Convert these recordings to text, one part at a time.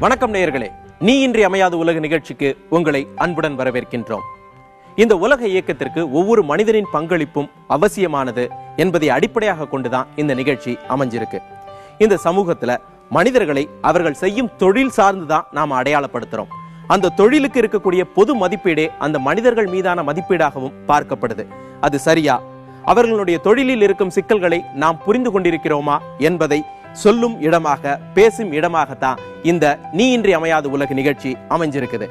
வணக்கம் நேயர்களே, நீ இன்றி அமையாத உலக நிகழ்ச்சிக்கு உங்களை அன்புடன் வரவேற்கின்றோம். இந்த உலக இயக்கத்திற்கு ஒவ்வொரு மனிதனின் பங்களிப்பும் அவசியமானது என்பதை அடிப்படையாக கொண்டுதான் இந்த நிகழ்ச்சி அமைஞ்சிருக்கு. இந்த சமூகத்துல மனிதர்களை அவர்கள் செய்யும் தொழில் சார்ந்துதான் நாம அடையாளப்படுத்துறோம். அந்த தொழிலுக்கு இருக்கக்கூடிய பொது மதிப்பீடே அந்த மனிதர்கள் மீதான மதிப்பீடாகவும் பார்க்கப்படுது. அது சரியா? அவர்களுடைய தொழிலில் இருக்கும் சிக்கல்களை நாம் புரிந்து கொண்டிருக்கிறோமா என்பதை சொல்லும் இடமாக, பேசும் இடமாகத்தான் இந்த நீ இன்றி அமையாத உலக நிகழ்ச்சி அமைஞ்சிருக்குது.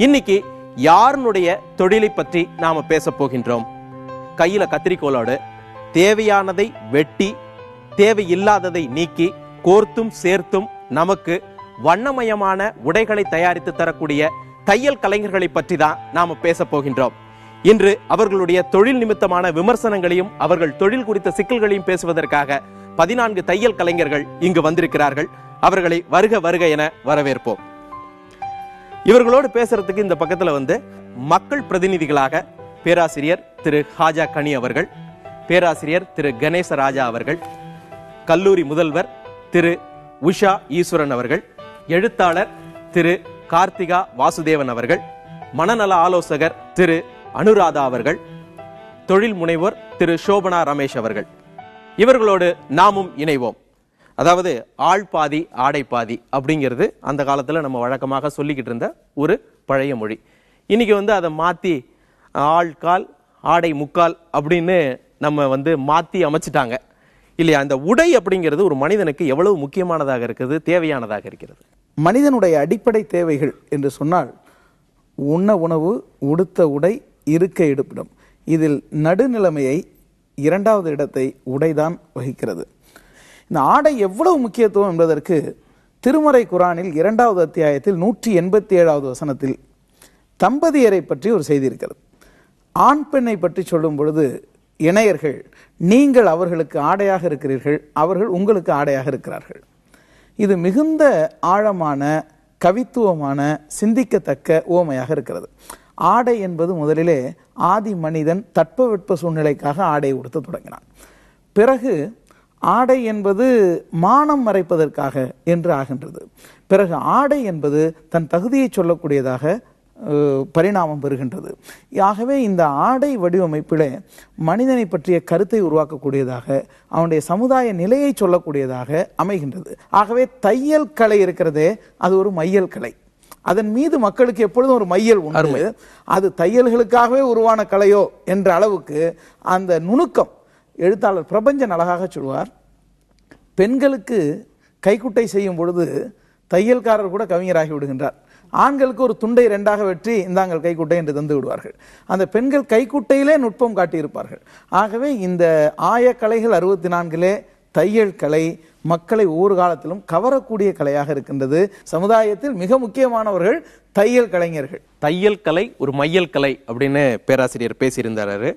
இன்னைக்கு யாருடைய தொழிலை பற்றி நாம பேச போகின்றோம்? கையில கத்திரிக்கோளோடு தேவையானதை வெட்டி தேவையில்லாததை நீக்கி கோர்த்தும் சேர்த்தும் நமக்கு வண்ணமயமான உடைகளை தயாரித்து தரக்கூடிய தையல் கலைஞர்களை பற்றி தான் நாம பேச போகின்றோம். இன்று அவர்களுடைய தொழில் நிமித்தமான விமர்சனங்களையும் அவர்கள் தொழில் குறித்த சிக்கல்களையும் பேசுவதற்காக 14 தையல் கலைஞர்கள் இங்கு வந்திருக்கிறார்கள். அவர்களை வருக வருக என வரவேற்போம். இவர்களோடு பேசுறதுக்கு இந்த பக்கத்துல மக்கள் பிரதிநிதிகளாக பேராசிரியர் திரு ஹாஜா கனி அவர்கள், பேராசிரியர் திரு கணேச ராஜா அவர்கள், கல்லூரி முதல்வர் திரு உஷா ஈஸ்வரன் அவர்கள், எழுத்தாளர் திரு கார்த்திகா வாசுதேவன் அவர்கள், மனநல ஆலோசகர் திரு அனுராதா அவர்கள், தொழில் முனைவோர் திரு சோபனா ரமேஷ் அவர்கள். இவர்களோடு நாமும் இணைவோம். அதாவது ஆள் பாதி ஆடை பாதி அப்படிங்கிறது அந்த காலத்துல நம்ம வழக்கமாக சொல்லிக்கிட்டு இருந்த ஒரு பழைய மொழி. இன்னைக்கு அதை மாத்தி ஆள் கால் ஆடை முக்கால் அப்படின்னு நம்ம மாத்தி அமைச்சிட்டாங்க இல்லையா? அந்த உடை அப்படிங்கிறது ஒரு மனிதனுக்கு எவ்வளவு முக்கியமானதாக இருக்குது, தேவையானதாக இருக்கிறது. மனிதனுடைய அடிப்படை தேவைகள் என்று சொன்னால் உண்ண உணவு, உடுத்த உடை, இருக்க இருப்பிடம். இதில் நடுநிலைமையை, இரண்டாவது இடத்தை உடைதான் வகிக்கிறது. இந்த ஆடை எவ்வளவு முக்கியத்துவம் என்பதற்கு திருமறை குரானில் 2வது அத்தியாயத்தில் 187வது வசனத்தில் தம்பதியரை பற்றி ஒரு செய்தி இருக்கிறது. ஆண் பெண்ணை பற்றி சொல்லும் பொழுது இணையர்கள், நீங்கள் அவர்களுக்கு ஆடையாக இருக்கிறீர்கள், அவர்கள் உங்களுக்கு ஆடையாக இருக்கிறார்கள். இது மிகுந்த ஆழமான, கவித்துவமான, சிந்திக்கத்தக்க ஓமையாக இருக்கிறது. ஆடை என்பது முதலிலே ஆதி மனிதன் தட்பவெட்ப சூழ்நிலைக்காக ஆடை உடுத்த தொடங்கினான். பிறகு ஆடை என்பது மானம் மறைப்பதற்காக என்று ஆகின்றது. பிறகு ஆடை என்பது தன் தகுதியை சொல்லக்கூடியதாக பரிணாமம் பெறுகின்றது. ஆகவே இந்த ஆடை வடிவமைப்பிலே மனிதனை பற்றிய கருத்தை உருவாக்கக்கூடியதாக, அவனுடைய சமுதாய நிலையை சொல்லக்கூடியதாக அமைகின்றது. ஆகவே தையல் கலை இருக்கிறதே, அது ஒரு மையல் கலை. அதன் மீது மக்களுக்கு எப்பொழுதும் ஒரு மையல் உண்டு. அது தையல்களுக்காகவே உருவான கலையோ என்ற அளவுக்கு அந்த நுணுக்கம். எழுத்தாளர் பிரபஞ்சன் அழகாக சொல்வார், பெண்களுக்கு கைக்குட்டை செய்யும் பொழுது தையல்காரர் கூட கவிஞராகி விடுகின்றார். ஆண்களுக்கு ஒரு துண்டை 2ஆக வெற்றி இந்தாங்கள் கைக்குட்டை என்று தந்து விடுவார்கள். அந்த பெண்கள் கைக்குட்டையிலே நுட்பம் காட்டியிருப்பார்கள். ஆகவே இந்த ஆயக்கலைகள் 64 தையல் கலை மக்களை ஒவ்வொரு காலத்திலும் கவரக்கூடிய கலையாக இருக்கின்றது. சமுதாயத்தில் மிக முக்கியமானவர்கள் தையல் கலைஞர்கள். தையல் கலை ஒரு மையல் கலை அப்படின்னு பேராசிரியர் பேசியிருந்தாரு.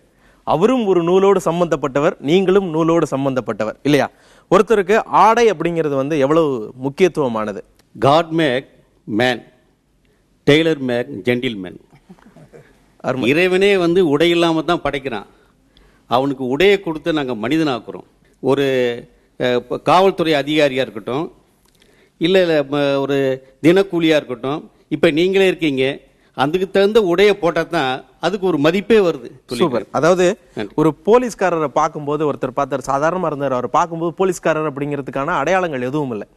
அவரும் ஒரு நூலோடு சம்பந்தப்பட்டவர், நீங்களும் நூலோடு சம்பந்தப்பட்டவர் இல்லையா? ஒருத்தருக்கு ஆடை அப்படிங்கிறது எவ்வளவு முக்கியத்துவமானது. God make man, tailor make gentleman. இறைவனே உடை இல்லாம தான் படைக்கிறான். அவனுக்கு உடையை கொடுத்து நாங்கள் மனிதனாக்குறோம். ஒரு காவல்துறை அதிகாரியாக இருக்கட்டும், இல்லை ஒரு தினக்கூலியாக இருக்கட்டும், இப்போ நீங்களே இருக்கீங்க, அதுக்கு தகுந்த உடையை போட்டால் தான் அதுக்கு ஒரு மதிப்பே வருது. சூப்பர். அதாவது ஒரு போலீஸ்காரரை பார்க்கும்போது ஒருத்தர் பார்த்தார், சாதாரணமாக இருந்தார். அவர் பார்க்கும்போது போலீஸ்காரர் அப்படிங்கிறதுக்கான அடையாளங்கள் எதுவும் இல்லை.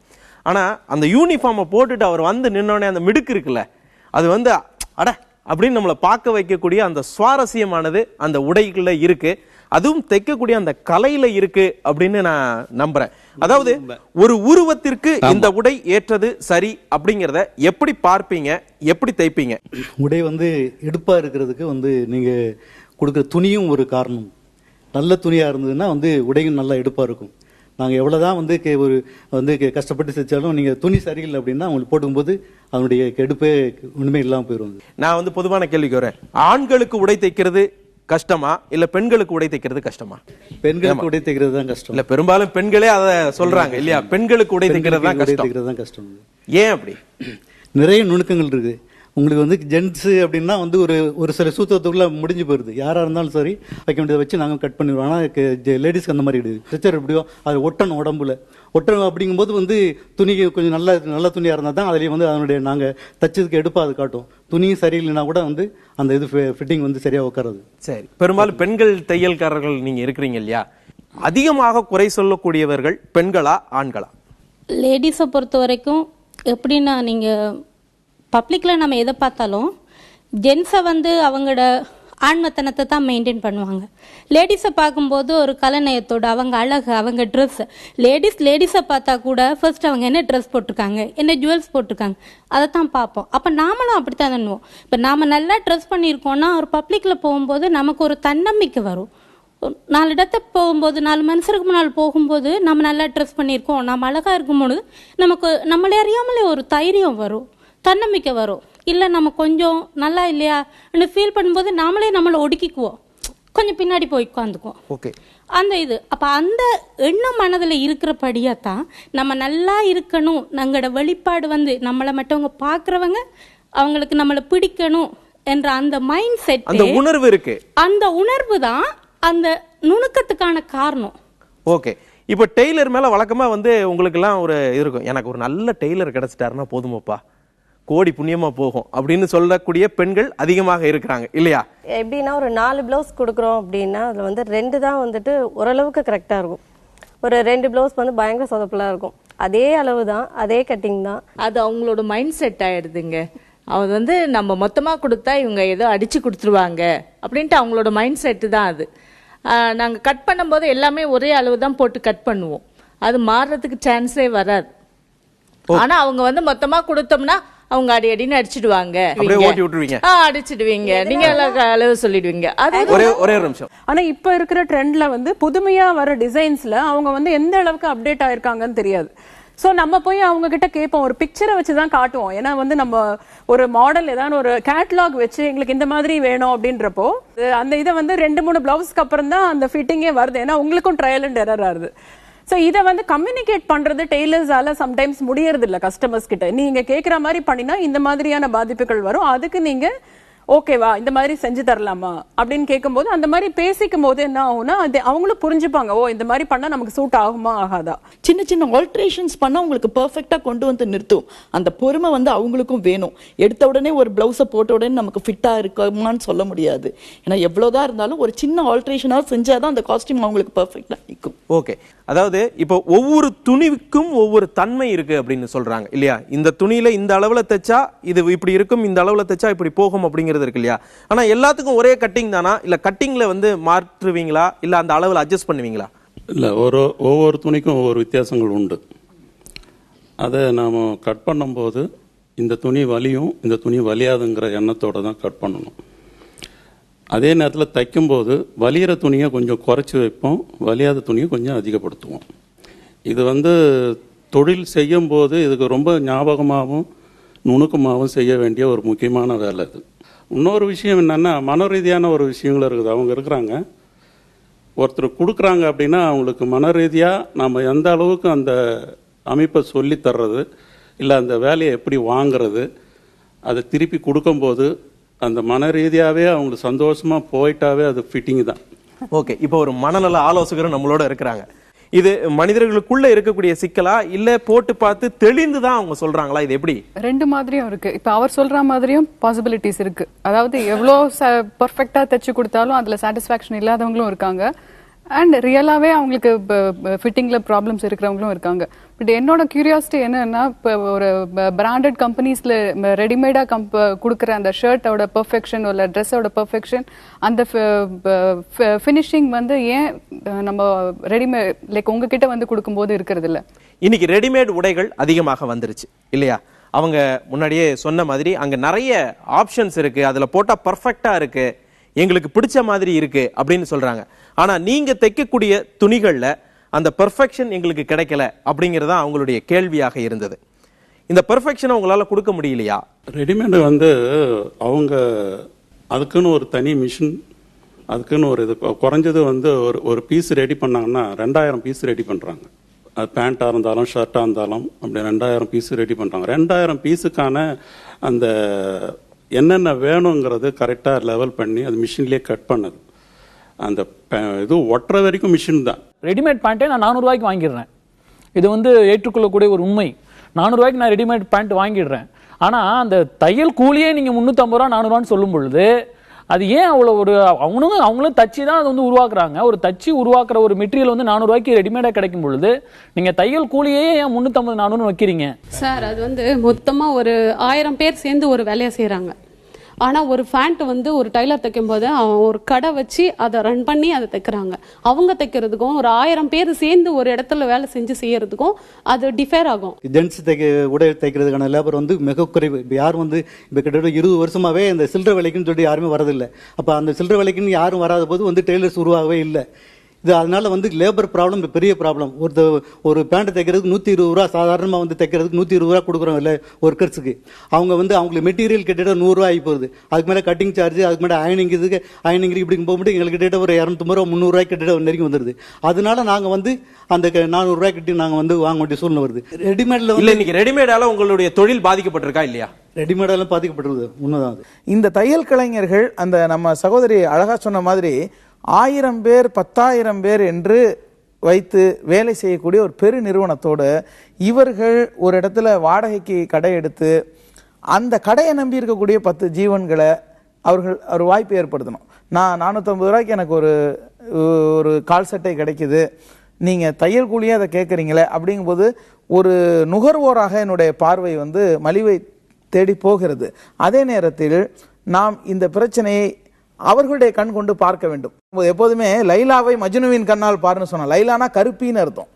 ஆனால் அந்த யூனிஃபார்மை போட்டுட்டு அவர் நின்னோடனே அந்த மிடுக்கு இருக்குல்ல, அது அட அப்படின்னு நம்மளை பார்க்க வைக்கக்கூடிய அந்த சுவாரஸ்யமானது அந்த உடைகள்ல இருக்கு. அதுவும் தைக்கக்கூடிய அந்த கலையில இருக்கு அப்படின்னு நான் நம்புறேன். அதாவது ஒரு உருவத்திற்கு இந்த உடை ஏற்றது சரி அப்படிங்கிறத எப்படி பார்ப்பீங்க, எப்படி தைப்பீங்க? உடை எடுப்பா இருக்கிறதுக்கு நீங்க கொடுக்குற துணியும் ஒரு காரணம். நல்ல துணியா இருந்ததுன்னா உடையும் நல்லா எடுப்பா இருக்கும். நாங்கள் எவ்வளோதான் ஒரு கஷ்டப்பட்டு தைச்சாலும் நீங்கள் துணி சரியில்லை அப்படின்னா அவங்களுக்கு போடும்போது அதனுடைய எடுப்பே ஒன்றுமே இல்லாமல் போயிடும். நான் பொதுவான கேள்விக்கு வரேன். ஆண்களுக்கு உடை தைக்கிறது கஷ்டமா இல்ல பெண்களுக்கு உடை தைக்கிறது கஷ்டமா? பெண்களுக்கு உடை தைக்கிறது தான் கஷ்டம். இல்ல, பெரும்பாலும் பெண்களே அதை சொல்றாங்க இல்லையா? பெண்களுக்கு உடை தைக்கிறது தான் கஷ்டம். ஏன் அப்படி? நிறைய நுணுக்கங்கள் இருக்கு. உங்களுக்கு ஜென்ட்ஸ் அப்படின்னா ஒரு சில சூத்திரத்துக்குள்ள முடிஞ்சு போயிருது. யாராக இருந்தாலும் சரி வைக்க வேண்டியதை வச்சு நாங்கள் கட் பண்ணிடுவோம். ஆனால் லேடிஸ்க்கு அந்த மாதிரி கிடையாது. ஸ்ட்ரெச்சர் எப்படியோ அது ஒட்டணும், உடம்புல ஒட்டணும் அப்படிங்கும்போது வந்து துணி கொஞ்சம் நல்ல துணியாக இருந்தால் தான் அதுலேயே வந்து அதனுடைய நாங்கள் தச்சதுக்கு எடுப்பாக அது காட்டும். துணியும் சரியில்லைன்னா கூட வந்து அந்த இது ஃபிட்டிங் வந்து சரியாக உட்காராது. சரி, பெரும்பாலும் பெண்கள் தையல்காரர்கள் நீங்க இருக்கிறீங்க இல்லையா, அதிகமாக குறை சொல்லக்கூடியவர்கள் பெண்களா ஆண்களா? லேடிஸை பொறுத்த வரைக்கும் எப்படின்னா, நீங்கள் பப்ளிக்கில் நம்ம எதை பார்த்தாலும் ஜென்ஸை வந்து அவங்களோட ஆண்மத்தனத்தை தான் மெயின்டைன் பண்ணுவாங்க. லேடிஸை பார்க்கும்போது ஒரு கலைநயத்தோடு அவங்க அழகு, அவங்க ட்ரெஸ், லேடிஸை பார்த்தா கூட ஃபர்ஸ்ட் அவங்க என்ன ட்ரெஸ் போட்டிருக்காங்க, என்ன ஜுவல்ஸ் போட்டிருக்காங்க, அதை தான் பார்ப்போம். அப்போ நாமளும் அப்படி தான் பண்ணுவோம். இப்போ நாம் நல்லா ட்ரெஸ் பண்ணியிருக்கோன்னா ஒரு பப்ளிக்கில் போகும்போது நமக்கு ஒரு தன்னம்பிக்கை வரும். 4 இடத்துக்கு போகும்போது 4 மனுஷருக்கு முன்னால் போகும்போது நம்ம நல்லா ட்ரெஸ் பண்ணியிருக்கோம், நம்ம அழகாக இருக்கும்போது நமக்கு நம்மளே அறியாமலே ஒரு தைரியம் வரும், தன்னம்பிக்கை வரும். இல்லை நம்ம கொஞ்சம் நல்லா இல்லையா ஃபீல் பண்ணும்போது நாமளே நம்மளை ஒடுக்கிக்குவோம், கொஞ்சம் பின்னாடி போய் உட்காந்துக்குவோம். ஓகே, அந்த இது அப்போ அந்த எண்ணம் மனதில் இருக்கிறபடியாக தான் நம்ம நல்லா இருக்கணும், நம்மளோட வெளிப்பாடு வந்து நம்மளை மற்றவங்க பார்க்குறவங்க அவங்களுக்கு நம்மளை பிடிக்கணும் என்ற அந்த மைண்ட் செட், அந்த உணர்வு இருக்கு. அந்த உணர்வு தான் அந்த நுணுக்கத்துக்கான காரணம். ஓகே, இப்போ டெய்லர் மேல வழக்கமா வந்து உங்களுக்கு எல்லாம் ஒரு இருக்கும், எனக்கு ஒரு நல்ல டெய்லர் கிடைச்சிட்டாருன்னா போதுமப்பா, கோடி புண்ணியமா போகும் அப்படின்னு சொல்லக்கூடிய பெண்கள் அதிகமாக இருக்கிறாங்க இல்லையா? எப்படின்னா ஒரு 4 பிளவுஸ் கொடுக்குறோம் அப்படின்னா அதில் வந்து 2 தான் வந்துட்டு ஓரளவுக்கு கரெக்டாக இருக்கும். ஒரு 2 பிளவுஸ் வந்து பயங்கர சொதப்பலாக இருக்கும். அதே அளவு தான், அதே கட்டிங் தான். அது அவங்களோட மைண்ட் செட் ஆயிடுதுங்க. அது வந்து நம்ம மொத்தமாக கொடுத்தா இவங்க ஏதோ அடிச்சு கொடுத்துருவாங்க அப்படின்ட்டு அவங்களோட மைண்ட் செட்டு தான் அது. நாங்கள் கட் பண்ணும்போது எல்லாமே ஒரே அளவு தான் போட்டு கட் பண்ணுவோம், அது மாறுறதுக்கு சான்ஸே வராது. ஆனா அவங்க வந்து மொத்தமா கொடுத்தோம்னா அவங்க அடின்னு அடிச்சிடுவாங்க, அடிச்சிடுவீங்க, நீங்க அளவு சொல்லிடுவீங்க. அது ஒரே நிமிஷம். ஆனா இப்ப இருக்கிற ட்ரெண்ட்ல வந்து புதுமையா வர டிசைன்ஸ்ல அவங்க வந்து எந்த அளவுக்கு அப்டேட் ஆயிருக்காங்கன்னு தெரியாது. சோ நம்ம போய் அவங்க கிட்ட கேட்போம், ஒரு பிக்சரை வச்சுதான் காட்டுவோம். ஏன்னா வந்து நம்ம ஒரு மாடல் ஏதாவது ஒரு கேட்லாக் வச்சு எங்களுக்கு இந்த மாதிரி வேணும் அப்படின்றப்போ அந்த இதை வந்து 2-3 பிளவுஸ்க்கு அப்புறம் தான் அந்த ஃபிட்டிங்கே வருது. ஏன்னா உங்களுக்கும் ட்ரையல் அண்ட் எரர் ஆகுது. சோ இதை வந்து கம்யூனிகேட் பண்றது டெய்லர்ஸால சம்டைம்ஸ் முடியறது இல்ல கஸ்டமர்ஸ் கிட்ட. நீங்க கேட்கிற மாதிரி பண்ணினா இந்த மாதிரியான பாதிப்புகள் வரும், அதுக்கு நீங்க ஓகேவா இந்த மாதிரி செஞ்சு தரலாமா அப்படின்னு கேட்கும்போது அந்த மாதிரி பேசிக்கும் போது என்ன ஆகும்னா அது அவங்களும் புரிஞ்சுப்பாங்க, ஓ இந்த மாதிரி பண்ணா நமக்கு சூட் ஆகுமா ஆகாதா. சின்ன சின்ன ஆல்ட்ரேஷன்ஸ் பண்ணா உங்களுக்கு பெர்ஃபெக்ட்டா கொண்டு வந்து நிறுத்தும். அந்த பொறுமை வந்து அவங்களுக்கும் வேணும். எடுத்த உடனே ஒரு பிளவுஸை போட்ட உடனே நமக்கு ஃபிட்டா இருக்குமான்னு சொல்ல முடியாது. ஏன்னா எவ்வளவுதான் இருந்தாலும் ஒரு சின்ன ஆல்ட்ரேஷனா செஞ்சாதான் அந்த காஸ்டியூம் அவங்களுக்கு பெர்ஃபெக்ட்டா நிற்கும். ஓகே, அதாவது இப்போ ஒவ்வொரு துணிக்கும் ஒவ்வொரு தன்மை இருக்கு அப்படின்னு சொல்றாங்க இல்லையா? இந்த துணியில இந்த அளவுல தைச்சா இது இப்படி இருக்கும், இந்த அளவுல தைச்சா இப்படி போகும் அப்படிங்கிறது இருக்கு இல்லையா? ஆனா எல்லாத்துக்கும் ஒரே கட்டிங் தானா, இல்ல கட்டிங்ல வந்து மாற்றுவீங்களா, இல்ல அந்த அளவுல அட்ஜஸ்ட் பண்ணுவீங்களா? இல்ல, ஒவ்வொரு துணிக்கும் ஒவ்வொரு வித்தியாசங்கள் உண்டு. அதை நாம கட் பண்ணும்போது இந்த துணி வலியும் இந்த துணி வலியாதுங்கிற எண்ணத்தோட தான் கட் பண்ணணும். அதே நேரத்தில் தைக்கும்போது வலிகிற துணியை கொஞ்சம் குறைச்சி வைப்போம், வலியாத துணியை கொஞ்சம் அதிகப்படுத்துவோம். இது வந்து தொழில் செய்யும் போது இதுக்கு ரொம்ப ஞாபகமாகவும் நுணுக்கமாகவும் செய்ய வேண்டிய ஒரு முக்கியமான வேலை இது. இன்னொரு விஷயம் என்னன்னா, மன ரீதியான ஒரு விஷயங்கள் இருக்குது. அவங்க இருக்கிறாங்க, ஒருத்தர் கொடுக்குறாங்க அப்படின்னா அவங்களுக்கு மன ரீதியாக நம்ம எந்த அளவுக்கு அந்த அமைப்பை சொல்லி தர்றது, இல்லை அந்த வேலையை எப்படி வாங்கிறது, அதை திருப்பி கொடுக்கும்போது அந்த மன ரீதியாகவே அவங்களுக்கு சந்தோஷமா போயிட்டாவே அது ஃபிட்டிங் தான். ஓகே, இப்போ ஒரு மனநல ஆலோசகரும் நம்மளோட இருக்கிறாங்க. இது மனிதர்களுக்குள்ள இருக்கக்கூடிய சிக்கலா, இல்ல போட்டு பார்த்து தெளிந்துதான் அவங்க சொல்றாங்களா? இது எப்படி? 2 மாதிரியும் இருக்கு. இப்ப அவர் சொல்ற மாதிரியும் பாசிபிலிட்டிஸ் இருக்கு. அதாவது எவ்வளவு பெர்ஃபெக்ட்டா தைச்சு கொடுத்தாலும் அதுல சாட்டிஸ்பாக்சன் இல்லாதவங்களும் இருக்காங்க, அண்ட் ரியலாவே அவங்களுக்கு ஃபிட்டிங்ல ப்ராப்ளம்ஸ் இருக்கிறவங்களும் இருக்காங்க. பட் என்னோட கியூரியாசிட்டி என்னன்னா, இப்போ ஒரு பிராண்டட் கம்பெனிஸ்ல ரெடிமேடா கொடுக்குற அந்த ஷர்ட்டோட பெர்ஃபெக்ஷன் இல்லை ட்ரெஸ்ஸோட பெர்ஃபெக்ஷன், அந்த ஃபினிஷிங் வந்து ஏன் நம்ம ரெடிமேட் லைக் உங்ககிட்ட வந்து கொடுக்கும்போது இருக்கிறது இல்லை? இன்னைக்கு ரெடிமேட் உடைகள் அதிகமாக வந்துருச்சு இல்லையா? அவங்க முன்னாடியே சொன்ன மாதிரி அங்க நிறைய ஆப்ஷன்ஸ் இருக்கு, அதுல போட்டா பர்ஃபெக்டா இருக்கு, எங்களுக்கு பிடிச்ச மாதிரி இருக்கு அப்படின்னு சொல்றாங்க. ஆனா நீங்க தைக்கக்கூடிய துணிகள்ல அந்த பெர்ஃபெக்ஷன் எங்களுக்கு கிடைக்கல அப்படிங்கறத அவங்களுடைய கேள்வியாக இருந்தது. இந்த பெர்ஃபெக்ஷனை உங்களால கொடுக்க முடியலையா? ரெடிமேடு வந்து அவங்க அதுக்குன்னு ஒரு தனி மிஷின், அதுக்குன்னு ஒரு இது குறைஞ்சது வந்து ஒரு பீஸ் ரெடி பண்ணாங்கன்னா 2000 பீஸ் ரெடி பண்றாங்க. அது பேண்டா இருந்தாலும் ஷர்ட்டா இருந்தாலும் அப்படி 2000 பீஸ் ரெடி பண்றாங்க. 2000 பீஸுக்கான அந்த என்னென்ன வேணுங்கிறது கரெக்டாக லெவல் பண்ணி அது மிஷின்லேயே கட் பண்ணது. அந்த இது ஒட்டுற வரைக்கும் மிஷின் தான். ரெடிமேட் பேண்ட்டே நான் 400 ரூபாய்க்கு வாங்கிடுறேன். இது வந்து ஏற்றுக்கொள்ளக்கூடிய ஒரு உண்மை. 400 ரூபாய்க்கு நான் ரெடிமேட் பேண்ட் வாங்கிடுறேன். ஆனால் அந்த தையல் கூலியே நீங்கள் 350 ரூபா 400 சொல்லும் பொழுது அது ஏன் அவ்வளோ ஒரு அவங்களும் தச்சு தான் அதை வந்து உருவாக்குறாங்க. ஒரு தச்சு உருவாக்குற ஒரு மெட்டீரியல் வந்து 400 ரூபாய்க்கு ரெடிமேடாக கிடைக்கும் பொழுது நீங்கள் தையல் கூலியே ஏன் 350 400 வைக்கிறீங்க? சார் அது வந்து மொத்தமாக ஒரு 1000 பேர் சேர்ந்து ஒரு வேலையை செய்கிறாங்க. ஆனால் ஒரு ஃபேண்ட் வந்து ஒரு டைலர் தைக்கும் போது அவன் ஒரு கடை வச்சு அதை ரன் பண்ணி அதை தைக்கிறாங்க. அவங்க தைக்கிறதுக்கும் ஒரு 1000 பேர் சேர்ந்து ஒரு இடத்துல வேலை செஞ்சு செய்யறதுக்கும் அது டிஃபர் ஆகும். ஜென்ஸ் உடை தைக்கிறதுக்கான லேபர் வந்து மிக குறைவு. இப்போ யாரும் வந்து இப்போ கிட்டத்தட்ட 20 வருஷமாவே இந்த சில்லறை வேலைக்குன்னு சொல்லிட்டு யாருமே வரதில்லை. அப்போ அந்த சில்லறை வேலைக்குன்னு யாரும் வராத போது வந்து டெய்லர்ஸ் உருவாகவே இல்லை. இது அதனால வந்து லேபர் ப்ராப்ளம் பெரிய ப்ராப்ளம். ஒரு பேண்ட் தைக்கிறதுக்கு 120 ரூபா சாதாரணமாக வந்து தைக்கிறதுக்கு 120 ரூபா கொடுக்குறோம் இல்லை ஒர்க்கர்ஸுக்கு. அவங்க வந்து அவங்களுக்கு மெட்டீரியல் கிட்டத்தட்ட 100 ரூபா ஆகி போகுது. அதுக்கு மேலே கட்டிங் சார்ஜ், அதுக்கு மேலே அயனிங் இப்படி போகும்போது எங்களுக்கு கிட்டத்தட்ட ஒரு 250 ரூபா 300 ரூபாய்க்கு கிட்டத்தட்ட நெருங்கி வந்துடுது. அதனால நாங்கள் வந்து அந்த 400 ரூபாய் கிட்ட நாங்கள் வந்து வாங்க வேண்டிய சூழ்நிலை வருது. ரெடிமேட்ல இல்ல இன்னைக்கு ரெடிமேடால உங்களுடைய தொழில் பாதிக்கப்பட்டிருக்கா இல்லையா? ரெடிமேடால பாதிக்கப்பட்டிருக்குது, உண்மைதான். இந்த தையல் கலைஞர்கள் அந்த நம்ம சகோதரி அழகா சொன்ன மாதிரி 1000 பேர் 10,000 பேர் என்று வைத்து வேலை செய்யக்கூடிய ஒரு பெரு நிறுவனத்தோடு இவர்கள் ஒரு இடத்துல வாடகைக்கு கடை எடுத்து அந்த கடையை நம்பி இருக்கக்கூடிய 10 ஜீவன்களை அவர்கள் ஒரு வாய்ப்பு ஏற்படுத்தணும். நான் 450 ரூபாய்க்கு எனக்கு ஒரு கால் சட்டை கிடைக்குது, நீங்கள் தையல் கூலியே அதை கேட்குறீங்களே அப்படிங்கும்போது ஒரு நுகர்வோராக என்னுடைய பார்வை வந்து மலிவை தேடி போகிறது. அதே நேரத்தில் நாம் இந்த பிரச்சனையை அவர்களுடைய கண் கொண்டு பார்க்க வேண்டும். எப்போதுமே லைலாவை மஜ்னுவின் கண்ணால் பாருன்னு சொன்னா, லைலானா கருப்பின்னு அர்த்தம்.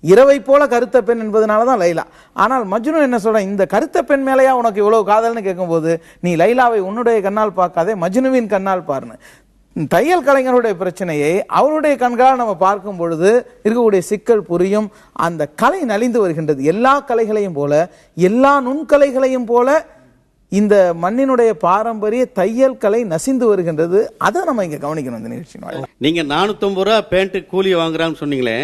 இரவை போல கருத்த பெண் என்பதனாலதான் லைலா. ஆனால் மஜ்னு என்ன சொல்ற, இந்த கருத்த பெண் மேலையா உனக்கு இவ்வளவு காதல்னு கேட்கும்போது நீ லைலாவை உன்னுடைய கண்ணால் பார்க்காதே மஜ்னுவின் கண்ணால் பாருன்னு. தையல் கலைஞருடைய பிரச்சனையை அவருடைய கண்களால் நம்ம பார்க்கும் பொழுது இருக்கக்கூடிய சிக்கல் புரியும். அந்த கலை நலிந்து வருகின்றது. எல்லா கலைகளையும் போல, எல்லா நுண்கலைகளையும் போல இந்த மண்ணினுடைய பாரம்பரிய தையல் கலை நசிந்து வருகின்றது. அதை நம்ம இங்க கவனிக்கணும். இந்த நிகழ்ச்சி நீங்க 450 ரூபா பேண்ட் கூலி வாங்குறான்னு சொன்னீங்களே,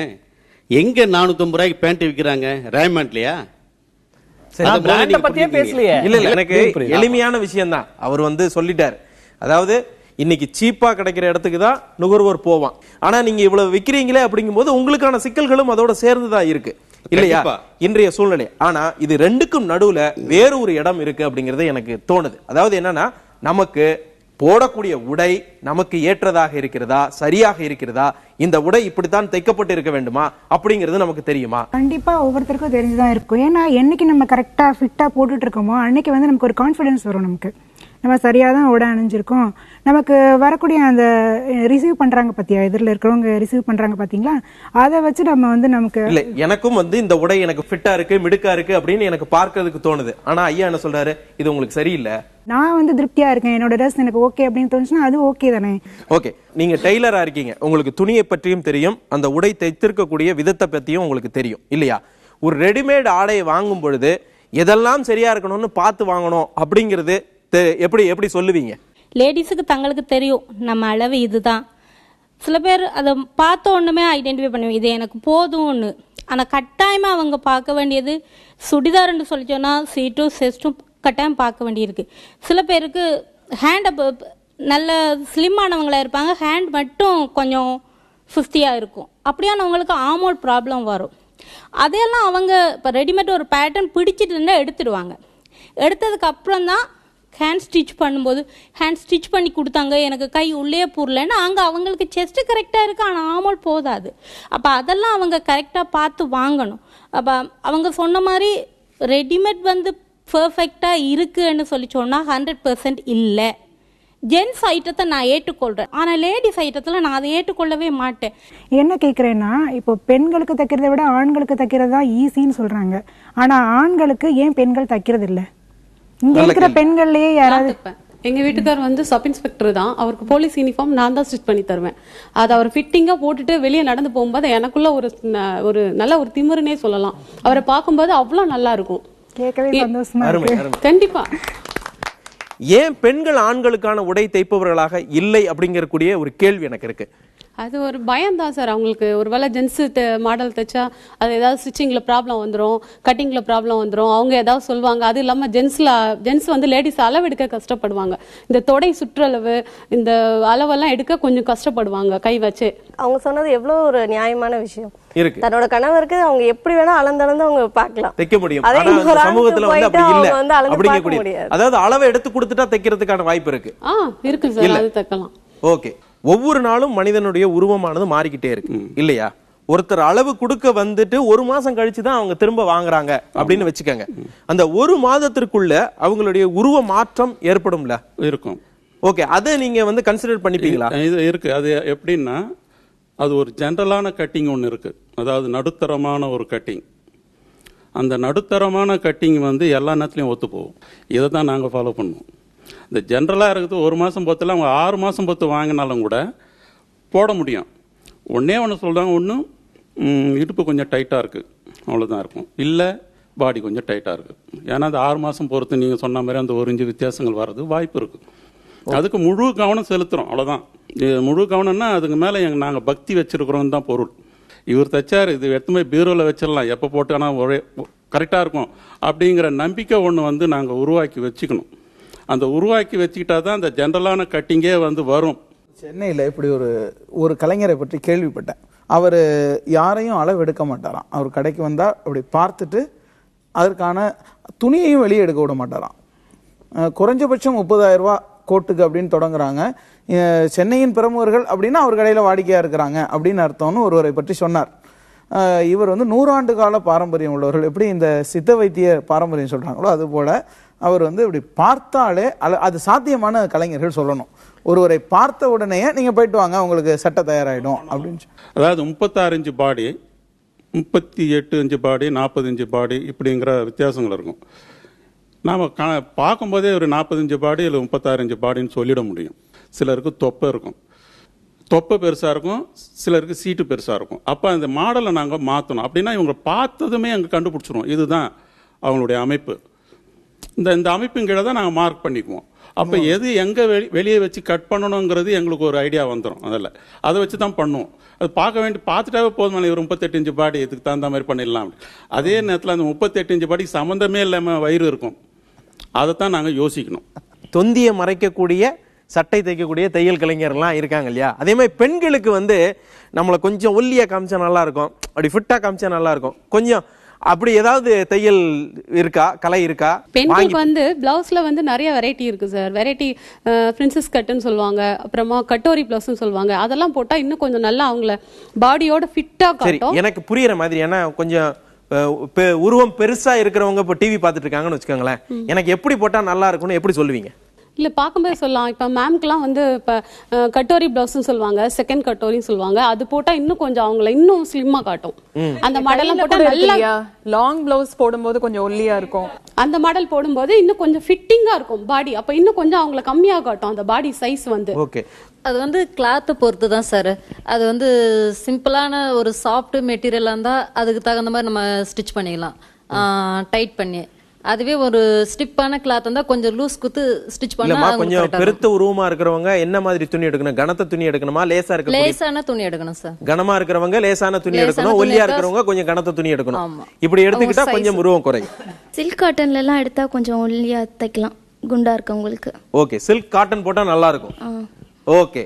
எங்க 450 ரூபாய்க்கு பேண்ட் விற்கிறாங்க? ரேமண்ட்லயா? இல்ல எனக்கு எளிமையான விஷயம் தான் அவர் வந்து சொல்லிட்டாரு. அதாவது இன்னைக்கு சீப்பா கிடைக்கிற இடத்துக்கு தான் நுகர்வோர் போவான். ஆனா நீங்க இவ்வளவு விக்கிறீங்களே அப்படிங்கும் போது உங்களுக்கான சிக்கல்களும் அதோட சேர்ந்துதான் இருக்கு இல்லையா இன்றைய சூழ்நிலை. ஆனா இது ரெண்டுக்கும் நடுவுல வேற ஒரு இடம் இருக்கு அப்படிங்கறது எனக்கு தோணுது. அதாவது என்னன்னா, நமக்கு போடக்கூடிய உடை நமக்கு ஏற்றதாக இருக்கிறதா, சரியாக இருக்கிறதா, இந்த உடை இப்படித்தான் தைக்கப்பட்டு இருக்க வேண்டுமா அப்படிங்கிறது நமக்கு தெரியுமா? கண்டிப்பா ஒவ்வொருத்தருக்கும் தெரிஞ்சுதான் இருக்கும். ஏன்னா என்னைக்கு நம்ம கரெக்டா ஃபிட்டா போட்டுட்டு இருக்கோமோ அன்னைக்கு வந்து நமக்கு ஒரு கான்ஃபிடன்ஸ் வரும். நமக்கு நம்ம சரியாக தான் உடை அணிஞ்சிருக்கோம். நமக்கு வரக்கூடிய அந்த ரிசீவ் பண்றாங்க பத்தியா, எதிரில் இருக்கிறவங்க ரிசீவ் பண்றாங்க பாத்தீங்களா, அதை வச்சு நம்ம வந்து நமக்கு இல்ல எனக்கும் வந்து இந்த உடை எனக்கு ஃபிட்டா இருக்கு மிடுக்கா இருக்கு அப்படின்னு எனக்கு பார்க்கிறதுக்கு தோணுது. ஆனா ஐயா என்ன சொல்றாரு, இது உங்களுக்கு சரியில்லை, நான் வந்து திருப்தியா இருக்கேன், என்னோட ட்ரெஸ் எனக்கு ஓகே அப்படின்னு தோணுச்சுன்னா அது ஓகே தானே. ஓகே, நீங்க டெய்லரா இருக்கீங்க, உங்களுக்கு துணியை பற்றியும் தெரியும், அந்த உடை தைத்திருக்கக்கூடிய விதத்தை பத்தியும் உங்களுக்கு தெரியும் இல்லையா? ஒரு ரெடிமேட் ஆடையை வாங்கும் பொழுது எதெல்லாம் சரியா இருக்கணும்னு பார்த்து வாங்கணும் அப்படிங்கிறது எப்படி சொல்லுவீங்க? லேடிஸுக்கு தங்களுக்கு தெரியும் நம்ம அளவு இதுதான். சில பேர் அதை பார்த்த ஒன்றுமே ஐடென்டிஃபை பண்ணுவேன், இது எனக்கு போதும்னு. ஆனால் கட்டாயமாக அவங்க பார்க்க வேண்டியது சுடிதார்ன்னு சொல்லிச்சோன்னா சீட்டும் செஸ்ட்டும் கட்டாயம் பார்க்க வேண்டியிருக்கு. சில பேருக்கு ஹேண்டை நல்ல ஸ்லிம்மானவங்களாக இருப்பாங்க, ஹேண்ட் மட்டும் கொஞ்சம் 50-ஆக இருக்கும். அப்படியானவங்களுக்கு ஆமோல் ப்ராப்ளம் வரும். அதையெல்லாம் அவங்க இப்போ ரெடிமேட் ஒரு பேட்டர்ன் பிடிச்சிட்டு இருந்தால் எடுத்துடுவாங்க. எடுத்ததுக்கு அப்புறம் தான் ஹேண்ட் ஸ்டிச் பண்ணும்போது ஹேண்ட் ஸ்டிச் பண்ணி கொடுத்தாங்க, எனக்கு கை உள்ளே பூரலன்னா அங்கே அவங்களுக்கு செஸ்ட்டு கரெக்டாக இருக்குது ஆனால் ஆமல் போதாது. அப்போ அதெல்லாம் அவங்க கரெக்டாக பார்த்து வாங்கணும். அப்போ அவங்க சொன்ன மாதிரி ரெடிமேட் வந்து பர்ஃபெக்டாக இருக்குன்னு சொல்லி சொன்னால் 100% இல்லை. ஜென்ஸ் ஐட்டத்தை நான் ஏற்றுக்கொள்கிறேன், ஆனால் லேடிஸ் ஐட்டத்தில் நான் அதை ஏற்றுக்கொள்ளவே மாட்டேன். என்ன கேட்குறேன்னா, இப்போ பெண்களுக்கு தைக்கிறத விட ஆண்களுக்கு தைக்கிறது தான் ஈஸின்னு சொல்கிறாங்க. ஆனால் ஆண்களுக்கு ஏன் பெண்கள் தைக்கிறது இல்லை? இங்க இருக்கிற பெண்கள்லயே யாராவது, எங்க வீட்டுக்கார் வந்து சப் இன்ஸ்பெக்டர் தான், அவருக்கு போலீஸ் யூனிஃபார்ம் நான் தான் ஸ்டிச் பண்ணி தருவேன். அது அவர் ஃபிட்டிங்கா போட்டுட்டு வெளியே நடந்து போகும்போது எனக்குள்ள ஒரு நல்ல ஒரு திமிருனே சொல்லலாம். அவரை பார்க்கும்போது அவ்வளவு நல்லா இருக்கும். கேட்கவே சந்தோஷமா இருக்கு. கண்டிப்பா. ஏன் பெண்கள் ஆண்களுக்கான உடை தைப்பவர்களாக இல்லை அப்படிங்கக்கூடிய ஒரு கேள்வி எனக்கு இருக்கு. அது ஒரு பயம் தான் சார் அவங்களுக்கு. ஒருவேளை ஜென்ஸ் மாடல் தைச்சா அது ஏதாவது ஸ்டிச்சிங்கில் ப்ராப்ளம் வந்துடும், கட்டிங்கில் ப்ராப்ளம் வந்துடும், அவங்க ஏதாவது சொல்லுவாங்க. அது இல்லாமல் ஜென்ஸ் வந்து லேடிஸ் அளவு எடுக்க கஷ்டப்படுவாங்க. இந்த தொடை சுற்றளவு இந்த அளவெல்லாம் எடுக்க கொஞ்சம் கஷ்டப்படுவாங்க கை வச்சு. அவங்க சொன்னது எவ்வளோ ஒரு நியாயமான விஷயம் இருக்கு. தன்னோட கணவருக்கு அவங்க எப்படி வேணா அளந்தளந்து அவங்க பார்க்கலாம், தைக்க முடியும். அதே ஆனா இந்த சமூகத்துல வந்து அப்படி இல்ல. வந்து அளந்து அப்படிங்க பார்க்க கூடிய முடியாது. அதாவது அளவை எடுத்து கொடுத்துட்டா தைக்கிறதுக்கான வாய்ப்பு இருக்கு. இருக்கு சார், அது தைக்கலாம். ஓகே. ஒவ்வொரு நாளும் மனிதனுடைய உருவமானது மாறிக்கிட்டே இருக்கு இல்லையா? ஒருத்தர் அளவு கொடுக்க வந்துட்டு ஒரு மாசம் கழிச்சு தான் அவங்க திரும்ப வாங்குறாங்க அப்படின்னு வச்சுக்கோங்க. அந்த ஒரு மாதத்திற்குள்ள அவங்களுடைய உருவ மாற்றம் ஏற்படும்ல? இருக்கும். ஓகே, அதை நீங்க வந்து கன்சிடர் பண்ணிப்பீங்களா? இது இருக்கு. அது எப்படின்னா, அது ஒரு ஜென்ரலான கட்டிங் ஒன்று இருக்கு. அதாவது நடுத்தரமான ஒரு கட்டிங். அந்த நடுத்தரமான கட்டிங் வந்து எல்லா நேரத்துலையும் ஒத்து போகும். இதை தான் நாங்கள் ஃபாலோ பண்ணுவோம். இந்த ஜென்ரலாக இருக்குது ஒரு மாதம் பொத்தில் அவங்க 6 மாதம் பொத்து வாங்கினாலும் கூட போட முடியும். ஒன்றே ஒன்று சொல்கிறாங்க, ஒன்று இடுப்பு கொஞ்சம் டைட்டாக இருக்குது, அவ்வளோதான் இருக்கும். இல்லை பாடி கொஞ்சம் டைட்டாக இருக்குது. ஏன்னா அந்த 6 மாதம் பொறுத்து நீங்கள் சொன்ன மாதிரி அந்த 1 இன்ச்சு வித்தியாசங்கள் வர்றது வாய்ப்பு இருக்குது. அதுக்கு முழு கவனம் செலுத்துகிறோம், அவ்வளோதான். முழு கவனம்னா அதுக்கு மேலே நாங்கள் பக்தி வச்சுருக்குறோன்னு தான் பொருள். இவர் தைச்சார், இது எடுத்து போய் பீரோவில் வச்சிடலாம், எப்போ போட்டு ஆனால் ஒரே கரெக்டாக இருக்கும் அப்படிங்கிற நம்பிக்கை ஒன்று வந்து நாங்கள் உருவாக்கி வச்சுக்கணும். அந்த உருவாக்கி வச்சுக்கிட்டா தான் அந்த ஜென்ரலான கட்டிங்கே வந்து வரும். சென்னையில் இப்படி ஒரு கலைஞரை பற்றி கேள்விப்பட்டேன். அவர் யாரையும் அளவு எடுக்க மாட்டாராம். அவர் கடைக்கு வந்தால் அப்படி பார்த்துட்டு அதற்கான துணியையும் வெளியே எடுக்க விட மாட்டாராம். குறைஞ்சபட்சம் 30,000 ரூபா கோட்டுக்கு அப்படின்னு தொடங்குறாங்க. சென்னையின் பிரமுகர்கள் அப்படின்னா அவர் கடையில் வாடிக்கையாக இருக்கிறாங்க அப்படின்னு அர்த்தம்னு ஒருவரை பற்றி சொன்னார். இவர் வந்து 100 ஆண்டு கால பாரம்பரியம் உள்ளவர்கள். எப்படி இந்த சித்த வைத்திய பாரம்பரியம் சொல்கிறாங்களோ அதுபோல் அவர் வந்து இப்படி பார்த்தாலே அது சாத்தியமான கலைஞர்கள் சொல்லணும். ஒருவரை பார்த்த உடனே நீங்கள் போயிட்டு வாங்க உங்களுக்கு சட்டை தயாராகிடும் அப்படின்னு. அதாவது 36 இன்ச்சு பாடி, 38 இன்ச்சு பாடி, 40 இன்ச்சு பாடி இப்படிங்கிற வித்தியாசங்கள் இருக்கும். நாம் பார்க்கும்போதே ஒரு 40 இன்ச்சு பாடி இல்லை 36 இன்ச்சு பாடின்னு சொல்லிட முடியும். சிலருக்கு தொப்பை இருக்கும், தொப்பை பெருசாக இருக்கும், சிலருக்கு சீட்டு பெருசாக இருக்கும். அப்போ அந்த மாடலை நாங்கள் மாற்றணும். அப்படின்னா இவங்க பார்த்ததுமே அங்கே கண்டுபிடிச்சிருவோம் இதுதான் அவங்களுடைய அமைப்பு. இந்த அமைப்பின் கீழே தான் நாங்கள் மார்க் பண்ணிக்குவோம். அப்போ எது எங்கே வெளியே வச்சு கட் பண்ணணுங்கிறது எங்களுக்கு ஒரு ஐடியா வந்துடும். அதில் அதை வச்சு தான் பண்ணுவோம். அது பார்த்துட்டாவே போதும், ஒரு 38 இன்ச்சு பாடி இதுக்கு தகுந்த மாதிரி பண்ணிடலாம். அதே நேரத்தில் அந்த 38 இன்ச்சு பாடி சம்மந்தமே இல்லாமல் வயிறு இருக்கும். அதைத்தான் நாங்கள் யோசிக்கணும். தொந்தியை மறைக்கக்கூடிய சட்டை தைக்கக்கூடிய தையல் கலைஞர்லாம் இருக்காங்க இல்லையா? அதே மாதிரி பெண்களுக்கு வந்து நம்மளை கொஞ்சம் ஒல்லியா காமிச்சா நல்லா இருக்கும், அப்படி ஃபிட்டா காமிச்சா நல்லா இருக்கும். கொஞ்சம் அப்படி ஏதாவது தையல் இருக்கா, கலை இருக்கா? பெண்களுக்கு வந்து பிளவுஸ்ல வந்து நிறைய வெரைட்டி இருக்கு சார். வெரைட்டி பிரின்சஸ் கட்டுன்னு சொல்லுவாங்க, அப்புறமா கட்டோரி பிளவுஸ்னு சொல்லுவாங்க. அதெல்லாம் போட்டா இன்னும் கொஞ்சம் நல்லா அவங்கள பாடியோட ஃபிட்டா காட்டும். எனக்கு புரியுற மாதிரி. ஏன்னா கொஞ்சம் உருவம் பெருசா இருக்கிறவங்க இப்போ டிவி பார்த்துட்டு இருக்காங்கன்னு வச்சுக்கோங்களேன், எனக்கு எப்படி போட்டா நல்லா இருக்கும்னு எப்படி சொல்லுவீங்க? இல்ல பார்க்கும்போது சொல்லலாம். இப்ப மேம்க்குலாம் வந்து இப்ப கட்டோரி பிளவுஸ்னு சொல்லுவாங்க, செகண்ட் கட்டோரின்னு சொல்லுவாங்க. அது போட்டா இன்னும் கொஞ்சம் அவங்கள இன்னும் ஸ்லிம்மா காட்டும். அந்த மாடல்லாம் போட்டா நல்லா லாங் பிளவுஸ் போடும்போது கொஞ்சம் ஒல்லியா இருக்கும். அந்த மாடல் போடும்போது இன்னும் கொஞ்சம் ஃபிட்டிங்கா இருக்கும் பாடி. அப்ப இன்னும் கொஞ்சம் அவங்கள கம்மியா காட்டும் அந்த பாடி சைஸ் வந்து. ஓகே, அது வந்து கிளாத்தை பொறுத்து தான் சார். அது வந்து சிம்பிளான ஒரு சாஃப்ட் மெட்டீரியலாக இருந்தால் அதுக்கு தகுந்த மாதிரி நம்ம ஸ்டிச் பண்ணிக்கலாம் டைட் பண்ணி. அதுவே ஒரு ஸ்டிப்பான கிளாத் இருந்தா கொஞ்சம் லூஸ் குத்து ஸ்டிச் பண்ணா கொஞ்சம் பெருத்த உருவமா இருக்கிறவங்க என்ன மாதிரி துணி எடுக்கணும்? கனத்த துணி எடுக்கணுமா, லேசா இருக்க லேசான துணி எடுக்கணும் சார். கனமா இருக்கிறவங்க லேசான துணி எடுக்கணும், ஒல்லியா இருக்கிறவங்க கொஞ்சம் கனத்த துணி எடுக்கணும். இப்படி எடுத்துக்கிட்டா கொஞ்சம் உருவம் குறையும். சில்க் காட்டன்ல எல்லாம் எடுத்தா கொஞ்சம் ஒல்லியா தைக்கலாம், குண்டா இருக்கவங்களுக்கு. ஓகே, சில்க் காட்டன் போட்டா நல்லா இருக்கும். ஓகே,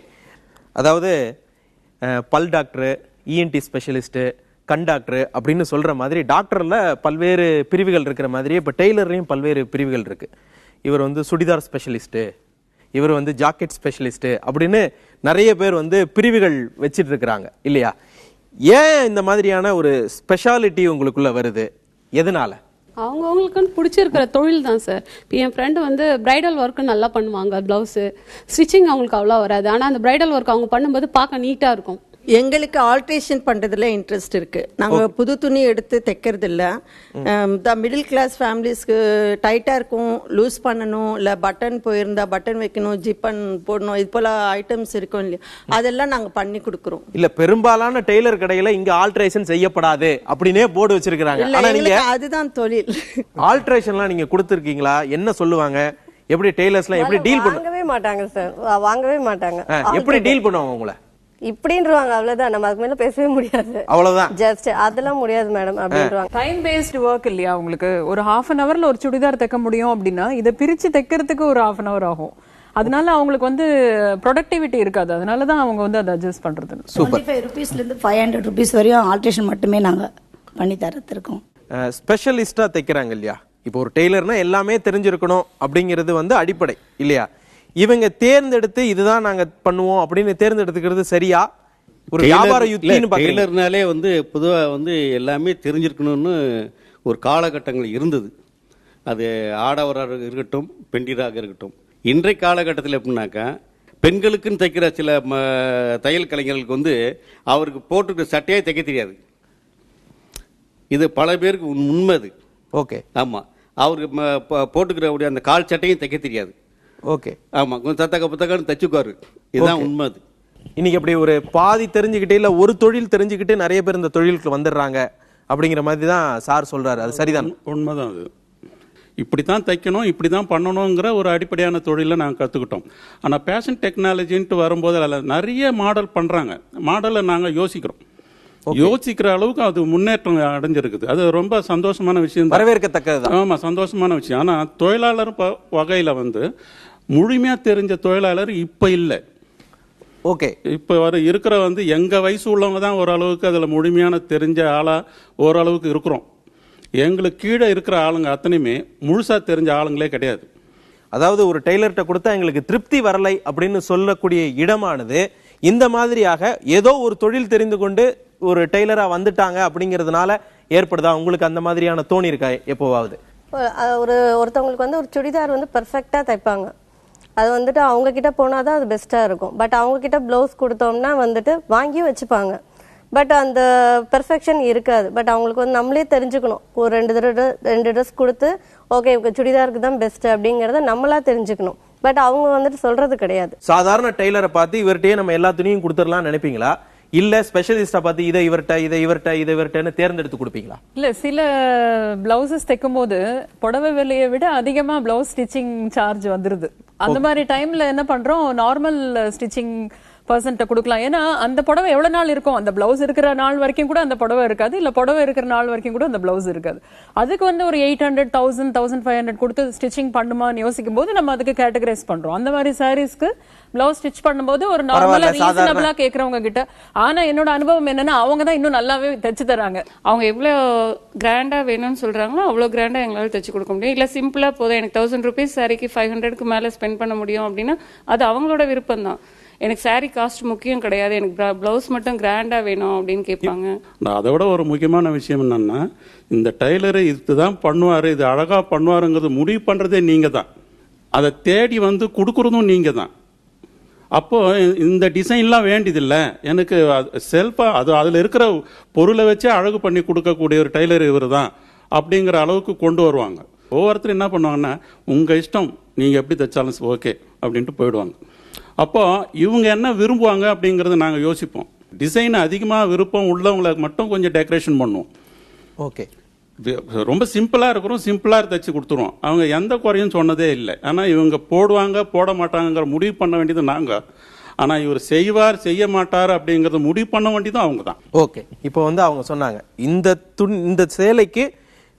அதாவது பல் டாக்டர், இஎன்டி ஸ்பெஷலிஸ்ட், கண் டாக்டர் அப்படின்னு சொல்ற மாதிரி டாக்டர்ல பல்வேறு பிரிவுகள் இருக்கிற மாதிரி இப்போ டெய்லர்லையும் பல்வேறு பிரிவுகள் இருக்கு. இவர் வந்து சுடிதார் ஸ்பெஷலிஸ்ட், இவர் வந்து ஜாக்கெட் ஸ்பெஷலிஸ்ட் அப்படின்னு நிறைய பேர் வந்து பிரிவுகள் வச்சிட்டு இருக்கிறாங்க இல்லையா? ஏன் இந்த மாதிரியான ஒரு ஸ்பெஷாலிட்டி உங்களுக்குள்ள வருது? எதனால? அவங்கவுங்களுக்குன்னு பிடிச்சிருக்கிற தொழில் தான் சார். இப்போ என் ஃப்ரெண்டு வந்து பிரைடல் ஒர்க்கு நல்லா பண்ணுவாங்க. பிளவுஸு ஸ்டிச்சிங் அவங்களுக்கு அவ்வளோ வராது. ஆனால் அந்த பிரைடல் ஒர்க் அவங்க பண்ணும்போது பார்க்க நீட்டாக இருக்கும். எங்களுக்கு ஆல்ட்ரேஷன் பண்ணுறதுல இன்ட்ரெஸ்ட் இருக்குது. நாங்கள் புது துணி எடுத்து தைக்கிறது இல்லை. மிடில் கிளாஸ் ஃபேமிலிஸ்க்கு டைட்டாக இருக்கும், லூஸ் பண்ணணும், இல்லை பட்டன் போயிருந்தா பட்டன் வைக்கணும், ஜிப்பன் போடணும், இது போல் ஐட்டம்ஸ் இருக்கும் இல்லையா, அதெல்லாம் நாங்கள் பண்ணி கொடுக்குறோம். இல்லை, பெரும்பாலான டெய்லர் கடையில் இங்கே ஆல்ட்ரேஷன் செய்யப்படாது அப்படின்னே போர்டு வச்சிருக்கிறாங்க. ஆனால் நீங்கள் அதுதான் தொழில். ஆல்ட்ரேஷன்லாம் நீங்கள் கொடுத்துருக்கீங்களா? என்ன சொல்லுவாங்க? எப்படி டெய்லர்ஸ்லாம் எப்படி டீல் வாங்கவே மாட்டாங்க சார், வாங்கவே மாட்டாங்க. எப்படி டீல் பண்ணுவாங்க உங்களை? இப்படின்றவாங்க, அவ்வளவுதான், நம்ம அதுக்கு மேல பேசவே முடியாது, அவ்வளவுதான், ஜஸ்ட் அதெல்லாம் முடியாது மேடம் அப்படின்றாங்க. டைம் பேஸ்டு ஒர்க் இல்லையா உங்களுக்கு? ஒரு half an hourல ஒரு சுடிதார் தைக்க முடியும் அப்படின்னா இதை பிரிச்சு தைக்கிறதுக்கு ஒரு half an hour ஆகும். அதனால அவங்களுக்கு வந்து ப்ரொடக்டிவிட்டி இருக்காது. அதனால தான் அவங்க வந்து அதை அட்ஜஸ்ட் பண்றது. சூப்பர். 25 rupeesலேருந்து 500 rupees வரையும் ஆல்ட்ரேஷன் மட்டுமே நாங்கள் பண்ணி தரத்திருக்கோம். ஸ்பெஷலிஸ்டா தைக்கிறாங்க இல்லையா? இப்போ ஒரு டெய்லர்னா எல்லாமே தெரிஞ்சிருக்கணும் அப்படிங்கிறது வந்து அடிப்படை இல்லையா? இவங்க தேர்ந்தெடுத்து இதுதான் நாங்க பண்ணுவோம் அப்படின்னு தேர்ந்தெடுத்துக்கிறது சரியா? ஒரு வியாபார யுக்தின்னு பாத்தீங்கன்னா டெய்லர்னாலே வந்து பொதுவா வந்து எல்லாமே தெரிஞ்சிருக்கணும்னு ஒரு காலகட்டங்கள் இருந்தது. அது ஆடவராக இருக்கட்டும், பெண்டிராக இருக்கட்டும். இன்றைய காலகட்டத்தில் எப்படின்னாக்கா, பெண்களுக்குன்னு தைக்கிற சில தையல் கலைஞர்களுக்கு வந்து அவருக்கு போட்டுக்கிற சட்டையே தைக்க தெரியாது. இது பல பேருக்கு உண்மை. அது ஓகே. ஆமா, அவருக்கு போட்டுக்கிற அந்த கால் சட்டையும் தைக்க தெரியாது. ஓகே. ஆமா, கொஞ்சம் தத்தக்க புத்தகன்னு தச்சுக்குவாரு. இதுதான் உண்மை. அது இன்னைக்கு அப்படி ஒரு பாதி தெரிஞ்சுக்கிட்டே இல்ல ஒரு தொழில் தெரிஞ்சுக்கிட்டு நிறைய பேர் இந்த தொழிலுக்கு வந்துடுறாங்க அப்படிங்கிற மாதிரி தான் சார் சொல்றாரு. அது சரிதான்? உண்மைதான். அது இப்படித்தான் தைக்கணும், இப்படிதான் பண்ணணுங்கிற ஒரு அடிப்படையான தொழிலை நாங்கள் கற்றுக்கிட்டோம். ஆனால் பேஷன் டெக்னாலஜின்ட்டு வரும்போது அதில் நிறைய மாடல் பண்ணுறாங்க. மாடலை நாங்கள் யோசிக்கிறோம். யோசிக்கிற அளவுக்கு அது முன்னேற்றம் அடைஞ்சிருக்குது. அது ரொம்ப சந்தோஷமான விஷயம், வரவேற்கத்தக்கது. ஆமா, சந்தோஷமான விஷயம். ஆனா தொழிலாளர் வகையில வந்து முழுமையா தெரிஞ்ச தொழிலாளர் இப்ப இல்லை. ஓகே. இப்ப இருக்கிற வந்து எங்க வயசு உள்ளவங்க தான் ஓரளவுக்கு அதுல முழுமையான தெரிஞ்ச ஆளா ஓரளவுக்கு இருக்கிறோம். எங்களுக்கு கீழே இருக்கிற ஆளுங்க அத்தனையுமே முழுசா தெரிஞ்ச ஆளுங்களே கிடையாது. அதாவது ஒரு டெய்லர்கிட்ட கொடுத்தா எங்களுக்கு திருப்தி வரலை அப்படின்னு சொல்லக்கூடிய இடமானது இந்த மாதிரியாக ஏதோ ஒரு தொழில் தெரிந்து கொண்டு ஒரு டெய்லரா வந்துட்டாங்க அப்படிங்கிறதுனால ஏற்படுதா? உங்களுக்கு அந்த மாதிரியான தோணி இருக்கா எப்போவாவது? ஒருத்தவங்களுக்கு வந்து ஒரு சுடிதார் வந்து பெர்ஃபெக்டா தைப்பாங்க. அது வந்துட்டு அவங்க கிட்ட போனாதான் அது பெஸ்டா இருக்கும். பட் அவங்க கிட்ட பிளவுஸ் கொடுத்தோம்னா வந்துட்டு வாங்கியும் வச்சுப்பாங்க. பட் அந்த பெர்ஃபெக்ஷன் இருக்காது. பட் அவங்களுக்கு வந்து நம்மளே தெரிஞ்சுக்கணும். ஒரு ரெண்டு ட்ரெஸ் கொடுத்து ஓகே சுடிதாருக்கு தான் பெஸ்ட் அப்படிங்கறத நம்மளா தெரிஞ்சுக்கணும். பட் அவங்க வந்துட்டு சொல்றது கிடையாது. சாதாரண டெய்லரை பார்த்து இவர்கிட்டயே நம்ம எல்லா துணியும் கொடுத்துடலாம் நினைப்பீங்களா? இல்ல ஸ்பெஷலிஸ்டா பார்த்து இதை இவர்கிட்ட தேர்ந்தெடுத்து கொடுப்பீங்களா? இல்ல, சில பிளவுசஸ் தைக்கும் போது புடவை விலையை விட அதிகமா பிளவுஸ் ஸ்டிச்சிங் சார்ஜ் வந்துருது. அந்த மாதிரி டைம்ல என்ன பண்றோம், நார்மல் ஸ்டிச்சிங் பர்சன்ட்ட கொடுக்கலாம். ஏன்னா அந்த புடவை எவ்வளவு நாள் இருக்கும், அந்த பிளவுஸ் இருக்கிற நாள் வரைக்கும் கூட அந்த புடவை இருக்காது, இல்ல புடவை இருக்கிற நாள் வரைக்கும் கூட அந்த பிளவுஸ் இருக்காது. அதுக்கு வந்து ஒரு 800, 1000, 1500 கொடுத்து ஸ்டிச்சிங் பண்ணுமான்னு யோசிக்கும் போது நம்ம அதுக்கு கேட்டகரைஸ் பண்றோம். அந்த மாதிரி சாரீஸ்க்கு பிளவுஸ் ஸ்டிச் பண்ணும்போது ஒரு நார்மலா ரீசனபிளா கேக்குறவங்க கிட்ட. ஆனா என்னோட அனுபவம் என்னன்னா அவங்க தான் இன்னும் நல்லாவே தைச்சு தராங்க. அவங்க எவ்வளவு கிராண்டா வேணும்னு சொல்றாங்களோ அவ்வளவு கிராண்டா எங்களால தைச்சு கொடுக்க முடியும். இல்ல சிம்பிளா போதும், எனக்கு 1000 rupees சாரிக்கு 500க்கு மேல ஸ்பெண்ட் பண்ண முடியும் அப்படின்னா அது அவங்களோட விருப்பம் தான். எனக்கு சாரி காஸ்ட் முக்கியம் கிடையாது, எனக்கு பிளவுஸ் மட்டும் கிராண்டா வேணும் அப்படின்னு கேட்பாங்க. அதை விட ஒரு முக்கியமான விஷயம் என்னன்னா, இந்த டெய்லரு இதுதான் பண்ணுவாரு, இது அழகா பண்ணுவாருங்கிறது முடிவு பண்றதே நீங்க தான். அதை தேடி வந்து கொடுக்கறதும் நீங்க தான். அப்போ இந்த டிசைன்லாம் வேண்டியதில்லை, எனக்கு செல்ஃபா அது அதில் இருக்கிற பொருளை வச்சே அழகு பண்ணி கொடுக்கக்கூடிய ஒரு டெய்லர் இவர் தான் அப்படிங்கிற அளவுக்கு கொண்டு வருவாங்க. ஒவ்வொருத்தரும் என்ன பண்ணுவாங்கன்னா, உங்க இஷ்டம், நீங்க எப்படி தைச்சாலும் ஓகே அப்படின்ட்டு போயிடுவாங்க. அப்போ இவங்க என்ன விரும்புவாங்க அப்படிங்கறத நாங்க யோசிப்போம். டிசைன் அதிகமா விருப்பம் உள்ளவங்களுக்கு மட்டும் கொஞ்சம் டெக்கரேஷன் பண்ணுவோம். ஓகே. ரொம்ப சிம்பிளா இருக்கிறோம், சிம்பிளா தைச்சு கொடுத்துருவோம். அவங்க எந்த குறையும் சொன்னதே இல்லை. ஆனா இவங்க போடுவாங்க போட மாட்டாங்கிற முடிவு பண்ண வேண்டியது நாங்க. ஆனா இவர் செய்வார் செய்ய மாட்டார் அப்படிங்கறத முடிவு பண்ண வேண்டியதும் அவங்க தான். ஓகே. இப்போ வந்து அவங்க சொன்னாங்க இந்த சேலைக்கு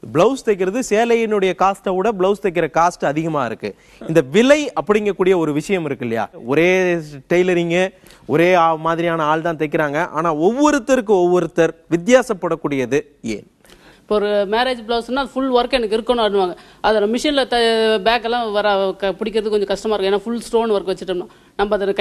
பிளவுஸ் தைக்கிறது சேலையினுடைய காஸ்ட்டை விட பிளவுஸ் தைக்கிற காஸ்ட் அதிகமா இருக்கு. இந்த விலை அப்படிங்கக்கூடிய ஒரு விஷயம் இருக்கு இல்லையா? ஒரே டெய்லரிங் ஒரே மாதிரியான ஆள் தான் தைக்கிறாங்க. ஆனா ஒவ்வொருத்தர் வித்தியாசப்படக்கூடியது ஏன்? இப்போ ஒரு மேரேஜ் பிளவுஸ்னா ஃபுல் ஒர்க் எனக்கு இருக்கணும் அப்படிவாங்க. அதில் மிஷினில் பேக்கெல்லாம் பிடிக்கிறது கொஞ்சம் கஷ்டமாக இருக்கும். ஏன்னா ஃபுல் ஸ்டோன் ஒர்க் வச்சுட்டோம்னா நம்ம அதை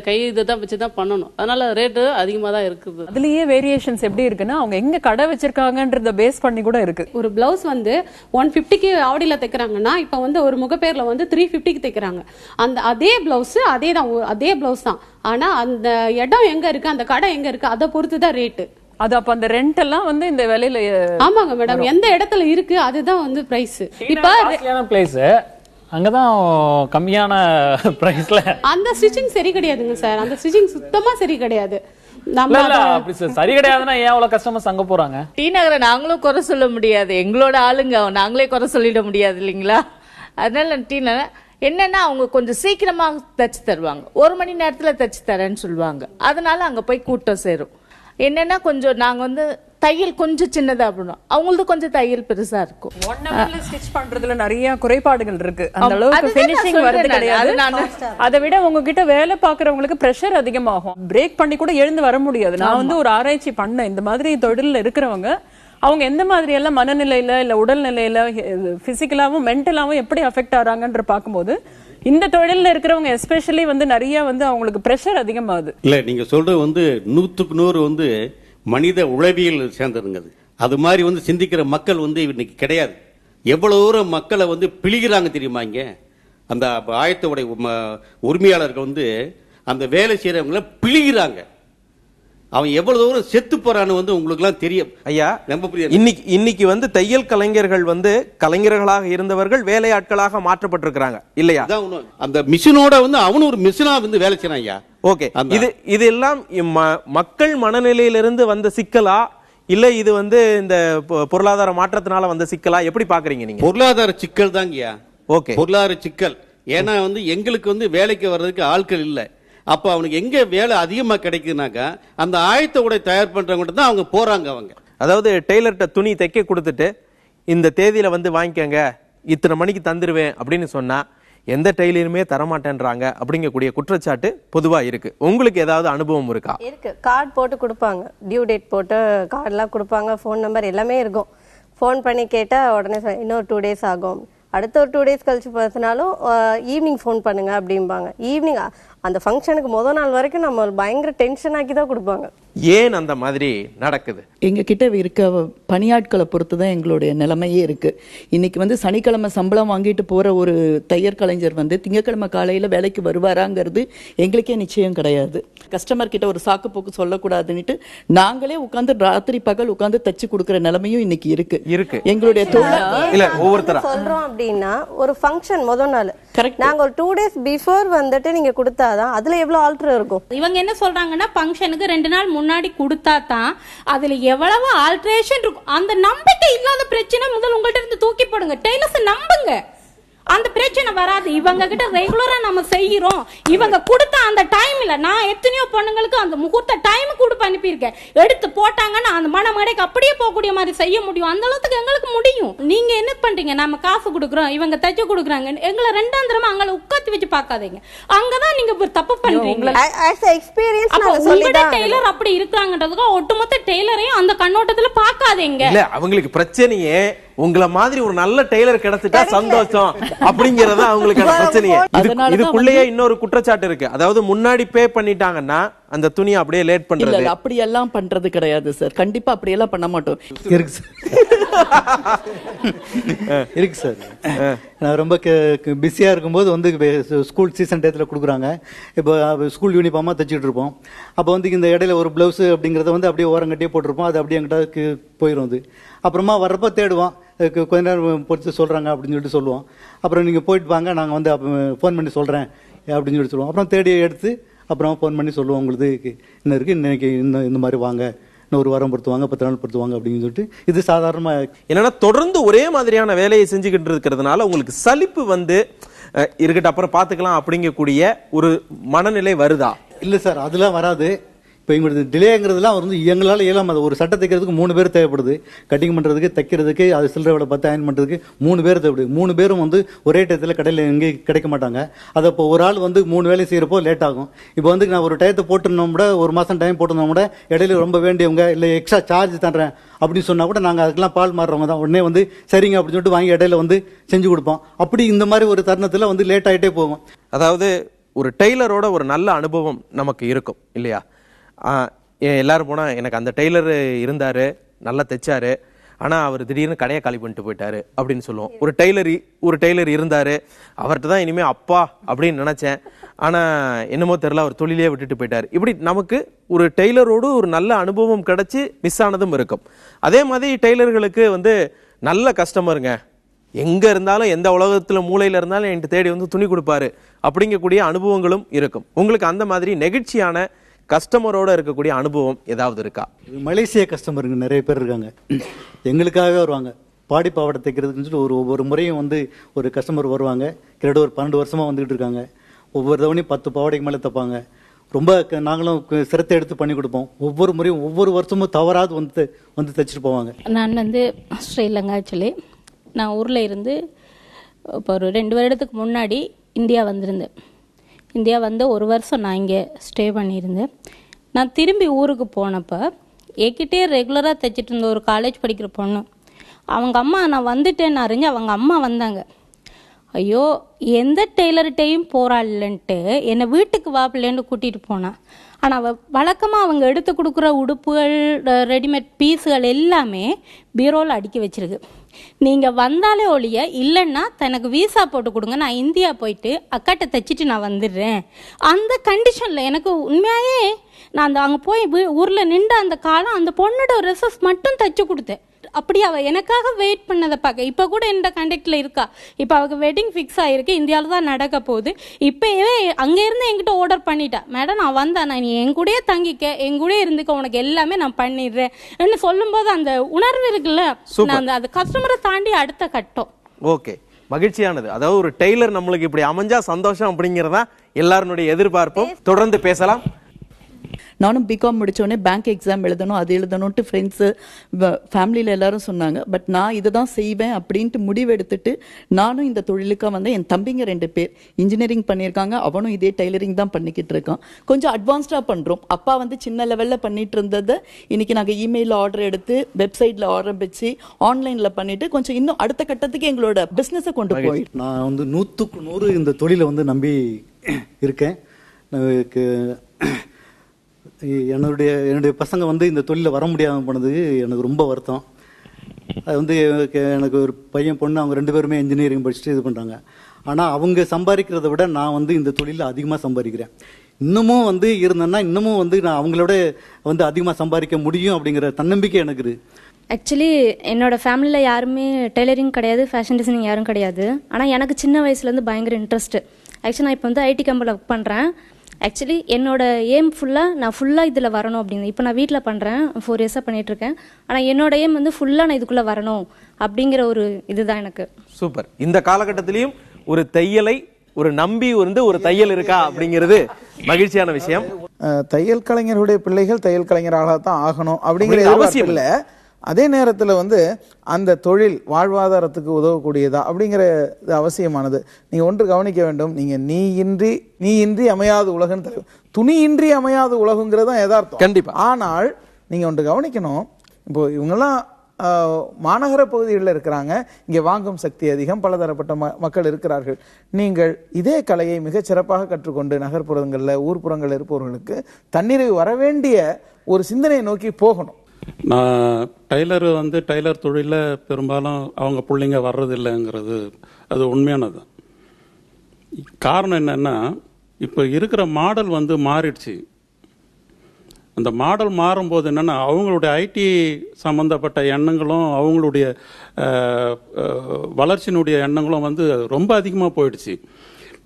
கை இதை தான் வச்சு தான் பண்ணணும். அதனால ரேட்டு அதிகமாக தான் இருக்குது. அதுலேயே வேரியேஷன்ஸ் எப்படி இருக்குன்னா அவங்க எங்கே கடை வச்சிருக்காங்கன்றத பேஸ் பண்ணி கூட இருக்கு. ஒரு பிளவுஸ் வந்து 150க்கு ஆடியில் தைக்கிறாங்கன்னா இப்போ வந்து ஒரு முகப்பேரில் வந்து 350க்கு தைக்கிறாங்க. அதே பிளவுஸ் அதே பிளவுஸ் தான். ஆனால் அந்த இடம் எங்கே இருக்கு, அந்த கடை எங்கே இருக்கு, அதை பொறுத்து தான் ரேட்டு. அது அப்ப அந்த ரெண்ட் எல்லாம் வந்து இந்த விலையில. ஆமாங்க மேடம், எந்த இடத்துல இருக்கு அதுதான் வந்து பிரைஸ். இப்ப பிளேஸ் அங்கதான் கம்மியான பிரைஸ்ல அந்த ஸ்டிச்சிங் சரி கிடையாதுங்க சார். அந்த ஸ்டிச்சிங் சுத்தமா சரி கிடையாது. சரி கிடையாதுன்னா ஏன் அவ்வளவு கஸ்டமர்ஸ் அங்க போறாங்க? டி நகரை நாங்களும் குறை சொல்ல முடியாது, எங்களோட ஆளுங்க நாங்களே குறை சொல்லிட முடியாது இல்லைங்களா? அதனால டி நகர் என்னன்னா அவங்க கொஞ்சம் சீக்கிரமா தச்சு தருவாங்க, 1 மணி நேரத்துல தச்சு தரேன்னு சொல்லுவாங்க. அதனால அங்க போய் கூட்டம் சேரும். என்னன்னா கொஞ்சம் நாங்க வந்து தையல் கொஞ்சம் சின்னதா அப்படின்னா அவங்களுக்கு கொஞ்சம் தையல் பெருசா இருக்கும். 1 ஹவர்ல ஸ்டிச் பண்றதுல நிறைய குறைபாடுகள் இருக்கு. அந்த அளவுக்கு ஃபினிஷிங் வரது கிடையாது. அதை விட உங்ககிட்ட வேலை பாக்குறவங்களுக்கு பிரஷர் அதிகமாகும். பிரேக் பண்ணி கூட எழுந்து வர முடியாது. நான் வந்து ஒரு ஆராய்ச்சி பண்ணேன், இந்த மாதிரி தொழில்ல இருக்கிறவங்க அவங்க எந்த மாதிரி எல்லாம் மனநிலையில இல்ல உடல்நிலையில பிசிக்கலாவும் மென்டலாவும் எப்படி அஃபெக்ட் ஆறாங்கன்ற பார்க்கும்போது இந்த தொழில்ல இருக்கிறவங்க எஸ்பெஷலி வந்து நிறைய வந்து அவங்களுக்கு பிரஷர் அதிகமாகுது. இல்ல நீங்க சொல்றது வந்து 100க்கு 100 வந்து மனித உளவியல் சேர்ந்ததுங்க. அது மாதிரி வந்து சிந்திக்கிற மக்கள் வந்து இன்னைக்கு கிடையாது. எவ்வளவு தூரம் மக்களை வந்து பிழிகிறாங்க தெரியுமா? இங்க அந்த ஆயத்தோடைய உரிமையாளர்கள் வந்து அந்த வேலை செய்யறவங்களை பிழிகிறாங்க. அவன் எவ்வளவு தூரம் செத்து போறான்னு வந்து உங்களுக்கு எல்லாம் தெரியும் ஐயா. இன்னைக்கு வந்து தையல் கலைஞர்கள் வந்து கலைஞர்களாக இருந்தவர்கள் வேலையாட்களாக மாற்றப்பட்டிருக்கிறாங்க இல்லையா? அந்த மிஷினோட வந்து அவனு ஒரு மிஷினா வந்து வேலை செய்யறான் ஐயா. ஓகே, இது எல்லாம் மக்கள் மனநிலையிலிருந்து வந்த சிக்கலா இல்ல இது வந்து இந்த பொருளாதார மாற்றத்தினால வந்த சிக்கலா எப்படி பாக்குறீங்க நீங்க? பொருளாதார சிக்கல் தாங்கய்யா. ஓகே, பொருளாதார சிக்கல். ஏன்னா வந்து எங்களுக்கு வந்து வேலைக்கு வர்றதுக்கு ஆட்கள் இல்லை. அப்ப அவனுக்கு எங்க வேலை அதிகமா கிடைக்குதுனாக்கா அந்த ஆயத்த உடை தயார் பண்றவங்க தான் அவங்க போறாங்க. அவங்க அதாவது டெய்லர்கிட்ட துணி தைக்க கொடுத்துட்டு இந்த தேதியில வந்து வாங்கிக்கங்க, இத்தனை மணிக்கு தந்துருவேன் அப்படின்னு சொன்னா எந்த டெய்லருமே தரமாட்டேன்றாங்க அப்படிங்கக்கூடிய குற்றச்சாட்டு பொதுவா இருக்கு. உங்களுக்கு ஏதாவது அனுபவம் இருக்கா? இருக்கு. கார்டு போட்டு கொடுப்பாங்க, டியூ டேட் போட்டு கார்டெல்லாம் கொடுப்பாங்க, ஃபோன் நம்பர் எல்லாமே இருக்கும். ஃபோன் பண்ணி கேட்டா உடனே இன்னொரு 2 days ஆகும், அடுத்த ஒரு 2 days கழிச்சு பார்த்தினாலும் ஈவினிங் ஃபோன் பண்ணுங்க அப்படிம்பாங்க. ஈவினிங் அந்த ஃபங்க்ஷனுக்கு முதல் நாள் வரைக்கும் நம்ம பயங்கர டென்ஷன் ஆக்கி தான் கொடுப்பாங்க. ஏன் அந்த மாதிரி நடக்குது? எங்க கிட்ட இருக்க பணியாட்களை பொறுத்து தான் எங்களுடைய நிலைமையே இருக்கு. இன்னைக்கு வந்து சனிக்கிழமை சம்பளம் வாங்கிட்டு போற ஒரு தையர் கலைஞர் வந்து திங்கக்கிழமை காலையில வேலைக்கு வருவாராங்கிறது எங்களுக்கே நிச்சயம் கிடையாது. கஸ்டமர் கிட்ட ஒரு சாக்கு போக்கு சொல்லக்கூடாதுன்னுட்டு நாங்களே உட்கார்ந்து ராத்திரி பகல் உட்கார்ந்து தச்சு கொடுக்கிற நிலைமையும் இன்னைக்கு இருக்கு. எங்களுடைய சொல்றோம் அப்படின்னா ஒரு ஃபங்க்ஷன் முதல் நாள் நாங்க ஒரு 2 days பிஃபோர் வந்துட்டு நீங்க கொடுத்தாதான் அதுல எவ்வளவு ஆல்டர் இருக்கும். இவங்க என்ன சொல்றாங்கன்னா ஃபங்க்ஷனுக்கு 2 நாள் முன்னாடி கொடுத்தா தான் அதுல எவ்வளவு ஆல்ட்ரேஷன் இருக்கும். அந்த நம்பிக்கை இல்லாத பிரச்சனை முதல் உங்கள்ட்ட இருந்து தூக்கி போடுங்க. டெய்லர்ஸ் நம்புங்க, அந்த பிரச்சனை வராது. இவங்க கிட்ட ரெகுலரா நம்ம செய்யறோம், இவங்க கொடுத்த அந்த டைம்ல நான் எத்தனையோ பொண்ணுங்களுக்கு அந்த முகூர்த்த டைம் கொடுத்து அனுப்பியிருக்கேன். எடுத்து போட்டாங்கன்னா அந்த மனமடைக்கு அப்படியே போகக்கூடிய மாதிரி செய்ய முடியும். அந்த அளவுக்கு எங்களுக்கு முடியும். நீங்க என்ன பண்றீங்க? நம்ம காசு கொடுக்குறோம், இவங்க தச்சு கொடுக்குறாங்க, எங்களை ரெண்டாந்திரமா அங்கே உட்காந்து வச்சு பார்க்காதீங்க. அங்கதான் நீங்க தப்பு பண்றீங்க. டெய்லர் அப்படி இருக்காங்கன்றதுக்கு ஒட்டுமொத்த டெய்லரையும் அந்த கண்ணோட்டத்துல பார்க்காதீங்க. அவங்களுக்கு பிரச்சனையே உங்களை மாதிரி ஒரு நல்ல டெய்லர் கிடைச்சிட்டா சந்தோஷம் அப்படிங்கறத அவங்களுக்கு பிரச்சனையே. இதுக்குள்ளேயே இன்னொரு குற்றச்சாட்டு இருக்கு. அதாவது முன்னாடி பே பண்ணிட்டாங்கன்னா அந்த துணியை அப்படியே லேட் பண்றது. அப்படி எல்லாம் பண்றது கிடையாது சார். கண்டிப்பா அப்படி எல்லாம் பண்ண மாட்டோம். இருக்கு சார். நான் ரொம்ப பிஸியா இருக்கும்போது வந்து ஸ்கூல் சீசன் டயத்துல கொடுக்குறாங்க. இப்போ ஸ்கூல் யூனிஃபார்மா தச்சுட்டு இருப்போம். அப்போ வந்து இந்த இடையில ஒரு பிளவுஸ் அப்படிங்கறத வந்து அப்படியே ஓரங்கட்டியே போட்டிருப்போம். அது அப்படியே எங்கிட்ட போயிடும். அது அப்புறமா வர்றப்ப தேடுவோம், கொஞ்ச நேரம் பொறுத்து சொல்றாங்க அப்படின்னு சொல்லிட்டு சொல்லுவோம். அப்புறம் நீங்க போயிட்டு வாங்க, நாங்க வந்து ஃபோன் பண்ணி சொல்றேன் அப்படின்னு சொல்லி சொல்லுவோம். அப்புறம் தேடி எடுத்து அப்புறம் ஃபோன் பண்ணி சொல்லுவோம், உங்களுக்கு இன்னும் இருக்கு, இன்னைக்கு இந்த மாதிரி வாங்க, இன்னும் 1 வாரம் பொறுத்து வாங்க, 10 நாள் பொறுத்து வாங்க அப்படின்னு சொல்லிட்டு இது சாதாரணமா என்னன்னா தொடர்ந்து ஒரே மாதிரியான வேலையை செஞ்சுக்கிட்டு இருக்கிறதுனால உங்களுக்கு சலிப்பு வந்து இருக்கட்டும் அப்புறம் பாத்துக்கலாம் அப்படிங்கக்கூடிய ஒரு மனநிலை வருதா? இல்ல சார், அதெல்லாம் வராது. இப்போ எங்களுக்கு டிலேங்கிறதுலாம் வந்து எங்களால் இயலாம. ஒரு சட்டை தைக்கிறதுக்கு 3 பேர் தேவைப்படுது, கட்டிங் பண்ணுறதுக்கு, தைக்கிறதுக்கு, அது சில்லறை வேலை பார்த்து அயன் பண்ணுறதுக்கு 3 பேர் தேவைப்படுது. 3 பேரும் வந்து ஒரே டயத்தில் கடையில் எங்கேயும் கிடைக்க மாட்டாங்க. அதை இப்போ ஒரு ஆள் வந்து 3 வேலை செய்கிறப்போ லேட் ஆகும். இப்போ வந்து நான் ஒரு டயத்தை போட்டுருந்தோம் கூட, 1 மாதம் டைம் போட்டிருந்தோம் கூட, இடையில ரொம்ப வேண்டியவங்க இல்லை எக்ஸ்ட்ரா சார்ஜ் தர்றேன் அப்படின்னு சொன்னால் கூட நாங்கள் அதுக்கெல்லாம் பால் மாறுறவங்க தான். உடனே வந்து சரிங்க அப்படின்னு சொல்லிட்டு வாங்கி இடையில வந்து செஞ்சு கொடுப்போம். அப்படி இந்த மாதிரி ஒரு தருணத்தில் வந்து லேட் ஆகிட்டே போகும். அதாவது ஒரு டெய்லரோட ஒரு நல்ல அனுபவம் நமக்கு இருக்கும் இல்லையா? எல்லாரும் போனா எனக்கு அந்த டெய்லர் இருந்தாரு, நல்லா தைச்சாரு, ஆனா அவர் திடீர்னு கடையை காலி பண்ணிட்டு போயிட்டாரு அப்படின்னு சொல்லுவோம். ஒரு டெய்லர் இருந்தாரு, அவர்கிட்ட தான் இனிமே அப்பா அப்படின்னு நினைச்சேன், ஆனா என்னமோ தெரியல அவர் தொழிலே விட்டுட்டு போயிட்டாரு. இப்படி நமக்கு ஒரு டெய்லரோடு ஒரு நல்ல அனுபவம் கிடைச்சி மிஸ் ஆனதும் இருக்கும். அதே மாதிரி டெய்லர்களுக்கு வந்து நல்ல கஸ்டமருங்க, எங்க இருந்தாலும் எந்த உலகத்துல மூலையில இருந்தாலும் என்கிட்ட தேடி வந்து துணி கொடுப்பாரு அப்படிங்கக்கூடிய அனுபவங்களும் இருக்கும். உங்களுக்கு அந்த மாதிரி நெகிழ்ச்சியான கஸ்டமரோட இருக்கக்கூடிய அனுபவம் ஏதாவது இருக்கா? மலேசியா கஸ்டமருங்க நிறைய பேர் இருக்காங்க, எங்களுக்காகவே வருவாங்க. பாடி பாவாடை தைக்கிறதுக்குன்னு சொல்லி ஒவ்வொரு முறையும் வந்து ஒரு கஸ்டமர் வருவாங்க. கிட்டத்தட்ட ஒரு 12 வருஷமாக வந்துகிட்டு இருக்காங்க. ஒவ்வொரு தவணையும் 10 பாவாடைக்கு மேலே தைப்பாங்க. ரொம்ப நாங்களும் சிரத்தை எடுத்து பண்ணி கொடுப்போம். ஒவ்வொரு முறையும் ஒவ்வொரு வருஷமும் தவறாது வந்து தைச்சிட்டு போவாங்க. நான் வந்து ஸ்ரீலங்கா ஆக்சுவலி நான் ஊரில் இருந்து இப்போ ஒரு 2 வருடத்துக்கு முன்னாடி இந்தியா வந்திருந்தேன். இந்தியா வந்து 1 வருஷம் நான் இங்கே ஸ்டே பண்ணியிருந்தேன். நான் திரும்பி ஊருக்கு போனப்போ என்கிட்டே ரெகுலராக தைச்சிட்டு இருந்த ஒரு காலேஜ் படிக்கிற பொண்ணு, அவங்க அம்மா நான் வந்துட்டேன்னு அறிஞ்சு அவங்க அம்மா வந்தாங்க. ஐயோ எந்த டெய்லர்கிட்டையும் போகிறாள்ன்ட்டு என்னை வீட்டுக்கு வாப்பில்லேன்னு கூட்டிகிட்டு போனான். ஆனால் அவள் வழக்கமாக அவங்க எடுத்து கொடுக்குற உடுப்புகள் ரெடிமேட் பீஸுகள் எல்லாமே பீரோவில் அடுக்கி வச்சிருக்கு. நீங்கள் வந்தாலே ஒழிய இல்லைன்னா தனக்கு வீசா போட்டு கொடுங்க, நான் இந்தியா போயிட்டு அக்காட்ட தைச்சிட்டு நான் வந்துடுறேன். அந்த கண்டிஷனில் எனக்கு உண்மையாகவே நான் அங்கே போய் ஊரில் நின்று அந்த காலம் அந்த பொண்ணோட ட்ரெஸ்ஸஸ் மட்டும் தைச்சி கொடுத்தேன். அப்படி அவள் எனக்காக வெயிட் பண்ணதை பார்க்க இப்போ கூட இந்த கண்டக்டில் இருக்கா. இப்போ அவளுக்கு வெட்டிங் ஃபிக்ஸ் ஆகிருக்கு, இந்தியாவில் தான் நடக்க போகுது. இப்போவே அங்கேருந்து என்கிட்ட ஆர்டர் பண்ணிட்டா, மேடம் நான் வந்தேன், நான் நீ என் கூடயே தங்கிக்க, என் கூடயே இருந்துக்க, உனக்கு எல்லாமே நான் பண்ணிடுறேன் சொல்லும்போது அந்த உணர்வு இருக்குல்ல, நான் அந்த கஸ்டமரை தாண்டி அடுத்த கட்டம். ஓகே, மகிழ்ச்சியானது. அதாவது ஒரு டெய்லர் நம்மளுக்கு இப்படி அமைஞ்சா சந்தோஷம் அப்படிங்கிறதா எல்லாருடைய எதிர்பார்ப்பும். தொடர்ந்து பேசலாம். நானும் பிகாம் முடித்தோடனே பேங்க் எக்ஸாம் எழுதணும், அது எழுதணும்ட்டு ஃப்ரெண்ட்ஸு ஃபேமிலியில் எல்லாரும் சொன்னாங்க. பட் நான் இதை தான் செய்வேன் அப்படின்ட்டு முடிவெடுத்துட்டு நானும் இந்த தொழிலுக்காக வந்தேன். என் தம்பிங்க 2 பேர் இன்ஜினியரிங் பண்ணியிருக்காங்க, அவனும் இதே டெய்லரிங் தான் பண்ணிக்கிட்டு இருக்கான். கொஞ்சம் அட்வான்ஸ்டாக பண்ணுறோம். அப்பா வந்து சின்ன லெவலில் பண்ணிட்டு இருந்ததை இன்னைக்கு நாங்கள் இமெயிலில் ஆர்டர் எடுத்து வெப்சைட்டில் ஆரம்பித்து ஆன்லைனில் பண்ணிட்டு கொஞ்சம் இன்னும் அடுத்த கட்டத்துக்கு எங்களோட பிஸ்னஸை கொண்டு போய் நான் வந்து 100க்கு 100 இந்த தொழிலை வந்து நம்பி இருக்கேன். என்னுடைய பசங்க வந்து இந்த தொழிலில் வர முடியாமல் போனதுக்கு எனக்கு ரொம்ப வருத்தம். அது வந்து எனக்கு ஒரு பையன் பொண்ணு, அவங்க 2 பேருமே இன்ஜினியரிங் படிச்சுட்டு இது பண்ணுறாங்க. ஆனால் அவங்க சம்பாதிக்கிறத விட நான் வந்து இந்த தொழிலில் அதிகமாக சம்பாதிக்கிறேன். இன்னமும் வந்து இருந்தேன்னா இன்னமும் வந்து நான் அவங்களோட வந்து அதிகமாக சம்பாதிக்க முடியும் அப்படிங்கிற தன்னம்பிக்கை எனக்கு இருக்குது. ஆக்சுவலி என்னோட ஃபேமிலியில் யாருமே டெய்லரிங் கிடையாது, ஃபேஷன் டிசைனிங் யாரும் கிடையாது. ஆனால் எனக்கு சின்ன வயசுலேருந்து பயங்கர இன்ட்ரெஸ்ட்டு. ஆக்சுவலி நான் இப்போ வந்து ஐடி கம்பெனியில் ஒர்க் பண்ணுறேன். ஆக்சுவலி என்னோட எய்ம் நான் இதில் வரணும் அப்படின்னு இப்போ நான் வீட்டில் பண்ணுறேன், 4 இயர்ஸாக பண்ணிகிட்ருக்கேன். ஆனால் என்னோட எய்ம் வந்து நான் இதுக்குள்ளே வரணும் அப்படிங்கிற ஒரு இதுதான் எனக்கு. சூப்பர். இந்த காலகட்டத்திலையும் ஒரு தையலை ஒரு நம்பி வந்து ஒரு தையல் இருக்கா அப்படிங்கிறது மகிழ்ச்சியான விஷயம். தையல் கலைஞருடைய பிள்ளைகள் தையல் கலைஞராகத்தான் ஆகணும் அப்படிங்கிற அவசியம் இல்லை. அதே நேரத்தில் வந்து அந்த தொழில் வாழ்வாதாரத்துக்கு உதவக்கூடியதா அப்படிங்கிற அவசியமானது. நீங்கள் ஒன்று கவனிக்க வேண்டும், நீங்கள் நீ இன்றி அமையாத உலகம், துணி இன்றி அமையாத உலகங்கிறது தான் யதார்த்தம். கண்டிப்பா. ஆனால் நீங்கள் ஒன்று கவனிக்கணும், இப்போ இவங்கெல்லாம் மாநகர பகுதிகளில் இருக்கிறாங்க, இங்கே வாங்கும் சக்தி அதிகம், பலதரப்பட்ட மக்கள் இருக்கிறார்கள். நீங்கள் இதே கலையை மிகச் சிறப்பாக கற்றுக்கொண்டு நகர்ப்புறங்களில் ஊர்ப்புறங்களில் இருப்பவர்களுக்கு தன்னிறைவு வர வேண்டிய ஒரு சிந்தனையை நோக்கி போகணும். நான் டெய்லர் தொழிலில் பெரும்பாலும் அவங்க பிள்ளைங்க வர்றதில்லைங்கிறது அது உண்மையானது. காரணம் என்னன்னா, இப்போ இருக்கிற மாடல் வந்து மாறிடுச்சு. அந்த மாடல் மாறும்போது என்னென்னா அவங்களுடைய ஐடி சம்மந்தப்பட்ட எண்ணங்களும் அவங்களுடைய வளர்ச்சியினுடைய எண்ணங்களும் வந்து ரொம்ப அதிகமாக போயிடுச்சு.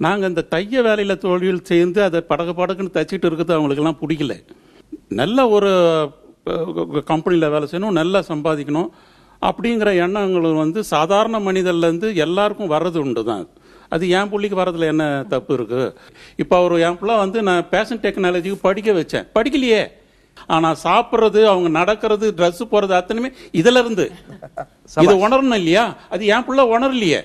நாங்கள் இந்த தைய வேலையில் தொழில் சேர்ந்து அதை படக்குன்னு தைச்சிட்டு இருக்கிறது அவங்களுக்கெல்லாம் பிடிக்கல. நல்ல ஒரு கம்பெனியில் வேலை செய்யணும், நல்லா சம்பாதிக்கணும் அப்படிங்கிற எண்ணங்கள் வந்து சாதாரண மனிதர்லேருந்து எல்லாருக்கும் வர்றது உண்டு தான். அது என் பிள்ளைக்கு வர்றதுல என்ன தப்பு இருக்குது? இப்போ என் பிள்ளை வந்து நான் ஃபேஷன் டெக்னாலஜிக்கு படிக்க வச்சேன், படிக்கலையே. ஆனால் சாப்பிட்றது, அவங்க நடக்கிறது, ட்ரெஸ் போகிறது அத்தனையுமே இதுல இருந்து இதை உணரணும் இல்லையா? அது என் பிள்ளை உணரலையே.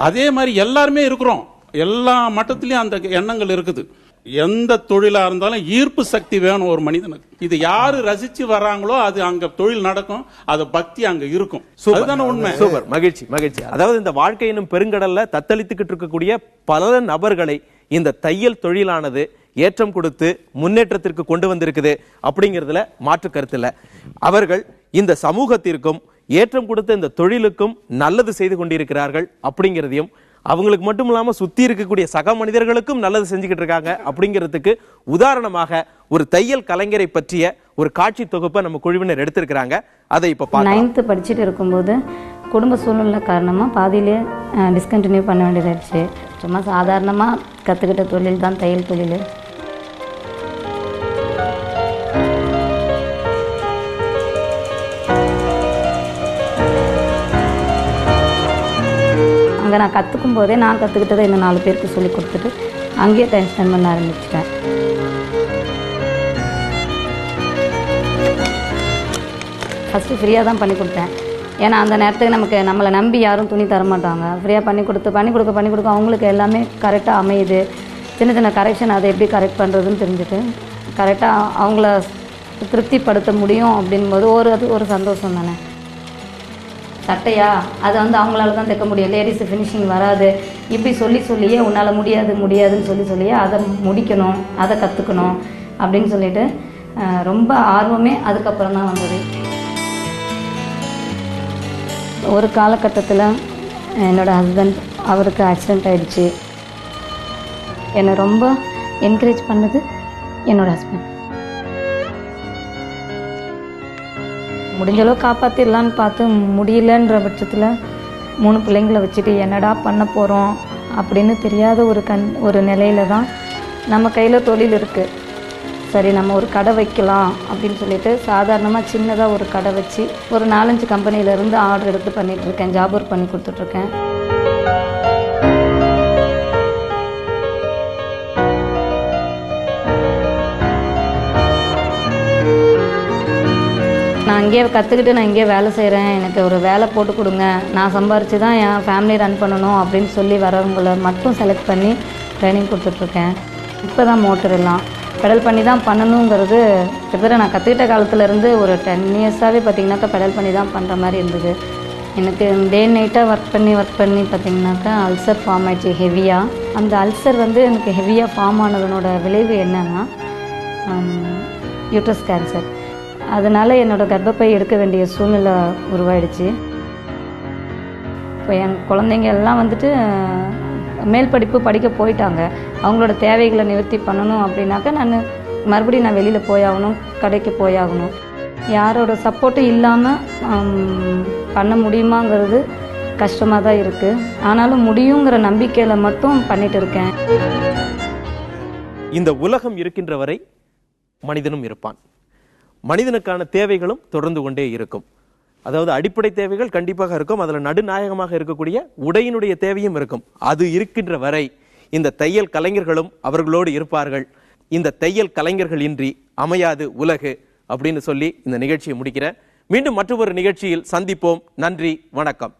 அதே மாதிரி எல்லாருமே இருக்கிறோம், எல்லா மட்டத்திலையும் அந்த எண்ணங்கள் இருக்குது. எந்த தொழிலா இருந்தாலும் ஈர்ப்பு சக்தி வேணும் ஒரு மனிதனுக்கு. இது யாரு ரசிச்சு வர்றாங்களோ அது அங்க தொழில் நடக்கும், அது பக்தி அங்க இருக்கும். அதுதானே உண்மை. சூப்பர், மகிழ்ச்சி மகிழ்ச்சி. அதாவது இந்த வாழ்க்கை எனும் பெருங்கடல்ல தத்தளித்துக்கிட்டு இருக்கக்கூடிய பல நபர்களை இந்த தையல் தொழிலானது ஏற்றம் கொடுத்து முன்னேற்றத்திற்கு கொண்டு வந்திருக்குது அப்படிங்கிறதுல மாற்று கருத்து இல்லை. அவர்கள் இந்த சமூகத்திற்கும் ஏற்றம் கொடுத்த இந்த தொழிலுக்கும் நல்லது செய்து கொண்டிருக்கிறார்கள் அப்படிங்கிறதையும், அவங்களுக்கு மட்டும் இல்லாம சுத்தி இருக்கக்கூடிய சக மனிதர்களுக்கும் நல்லது செஞ்சுக்கிட்டு இருக்காங்க அப்படிங்கிறதுக்கு உதாரணமாக ஒரு தையல் கலைஞரை பற்றிய ஒரு காட்சி தொகுப்பை நம்ம குழுவினர் எடுத்திருக்கிறாங்க. அதை இப்ப 9th படிச்சுட்டு இருக்கும்போது குடும்ப சூழ்நிலை காரணமாக பாதியிலே டிஸ்கண்டினியூ பண்ண வேண்டியதாயிடுச்சு. சும்மா சாதாரணமாக கற்றுக்கிட்ட தொழில் தான் தையல் தொழில். அங்கே நான் கற்றுக்கும் போதே நான் கற்றுக்கிட்டதை இன்னும் 4 பேருக்கு சொல்லி கொடுத்துட்டு அங்கேயே டைம் ஸ்பெண்ட் பண்ண ஆரம்பிச்சிட்டேன். ஃபஸ்ட்டு ஃப்ரீயாக தான் பண்ணி கொடுத்தேன். ஏன்னா அந்த நேரத்துக்கு நம்மளை நம்பி யாரும் துணி தரமாட்டாங்க. ஃப்ரீயாக பண்ணி கொடுக்க அவங்களுக்கு எல்லாமே கரெக்டாக அமையுது. சின்ன சின்ன கரெக்ஷன் அதை எப்படி கரெக்ட் பண்ணுறதுன்னு தெரிஞ்சுட்டு கரெக்டாக அவங்கள திருப்திப்படுத்த முடியும் அப்படின்போது அது ஒரு சந்தோஷம் தானே. சட்டையா அது அவங்களால தான் தைக்க முடியும், லேடிஸ் ஃபினிஷிங் வராது, இப்படி சொல்லியே உன்னால் முடியாதுன்னு சொல்லியே அதை முடிக்கணும், அதை கற்றுக்கணும் அப்படின்னு சொல்லிட்டு ரொம்ப ஆர்வமே அதுக்கப்புறம் தான் வந்தது. ஒரு காலகட்டத்தில் என்னோடய ஹஸ்பண்ட் அவருக்கு ஆக்சிடெண்ட் ஆகிடுச்சு. என்னை ரொம்ப என்கரேஜ் பண்ணது என்னோடய ஹஸ்பண்ட். முடிஞ்சளவு காப்பாற்றிடலான்னு பார்த்து முடியலன்ற பட்சத்தில் 3 பிள்ளைங்களை வச்சுட்டு என்னடா பண்ண போகிறோம் அப்படின்னு தெரியாத ஒரு நிலையில தான் நம்ம கையில் தொழில் இருக்குது. சரி நம்ம ஒரு கடை வைக்கலாம் அப்படின்னு சொல்லிட்டு சாதாரணமாக சின்னதாக ஒரு கடை வச்சு ஒரு 4-5 கம்பெனியிலேருந்து ஆர்டர் எடுத்து பண்ணிகிட்ருக்கேன். ஜாப் ஒர்க் பண்ணி கொடுத்துட்ருக்கேன். நான் இங்கேயே கற்றுக்கிட்டு நான் இங்கேயே வேலை செய்கிறேன், எனக்கு ஒரு வேலை போட்டு கொடுங்க, நான் சம்பாரித்து தான் என் ஃபேமிலி ரன் பண்ணணும் அப்படின்னு சொல்லி வரவங்களை மட்டும் செலக்ட் பண்ணி ட்ரைனிங் கொடுத்துட்ருக்கேன். இப்போ தான் மோட்டர் எல்லாம் பெடல் பண்ணி தான் பண்ணணுங்கிறது கிட்டத்தட்ட நான் கற்றுக்கிட்ட காலத்துலேருந்து ஒரு 10 இயர்ஸாகவே பார்த்திங்கனாக்கா பெடல் பண்ணி தான் பண்ணுற மாதிரி இருந்தது. எனக்கு டே நைட்டாக ஒர்க் பண்ணி பார்த்திங்கனாக்கா அல்சர் ஃபார்ம் ஆயிடுச்சு ஹெவியாக. அந்த அல்சர் எனக்கு ஹெவியாக ஃபார்ம் ஆனதனோட விளைவு என்னென்னா யூட்ரஸ் கேன்சர். அதனால் என்னோடய கர்ப்பப்பை எடுக்க வேண்டிய சூழ்நிலை உருவாயிடுச்சு. இப்போ என் குழந்தைங்க எல்லாம் மேல் படிப்பு படிக்க போயிட்டாங்க. அவங்களோட தேவைகளை நிவர்த்தி பண்ணணும் அப்படின்னாக்கா மறுபடியும் நான் வெளியில் போயாகணும், கடைக்கு போயாகணும். யாரோட சப்போர்ட்டும் இல்லாமல் பண்ண முடியுமாங்கிறது கஷ்டமாக தான் இருக்குது. ஆனாலும் முடியுங்கிற நம்பிக்கையில் மட்டும் பண்ணிட்டு இருக்கேன். இந்த உலகம் இருக்கின்ற வரை மனிதனும் இருப்பான். மனிதனுக்கான தேவைகளும் தொடர்ந்து கொண்டே இருக்கும். அதாவது அடிப்படை தேவைகள் கண்டிப்பாக இருக்கும். அதில் நடுநாயகமாக இருக்கக்கூடிய உடையினுடைய தேவையும் இருக்கும். அது இருக்கின்ற வரை இந்த தையல் கலைஞர்களும் அவர்களோடு இருப்பார்கள். இந்த தையல் கலைஞர்கள் இன்றி அமையாது உலகு அப்படின்னு சொல்லி இந்த நிகழ்ச்சியை முடிக்கிறேன். மீண்டும் மற்றொரு நிகழ்ச்சியில் சந்திப்போம். நன்றி, வணக்கம்.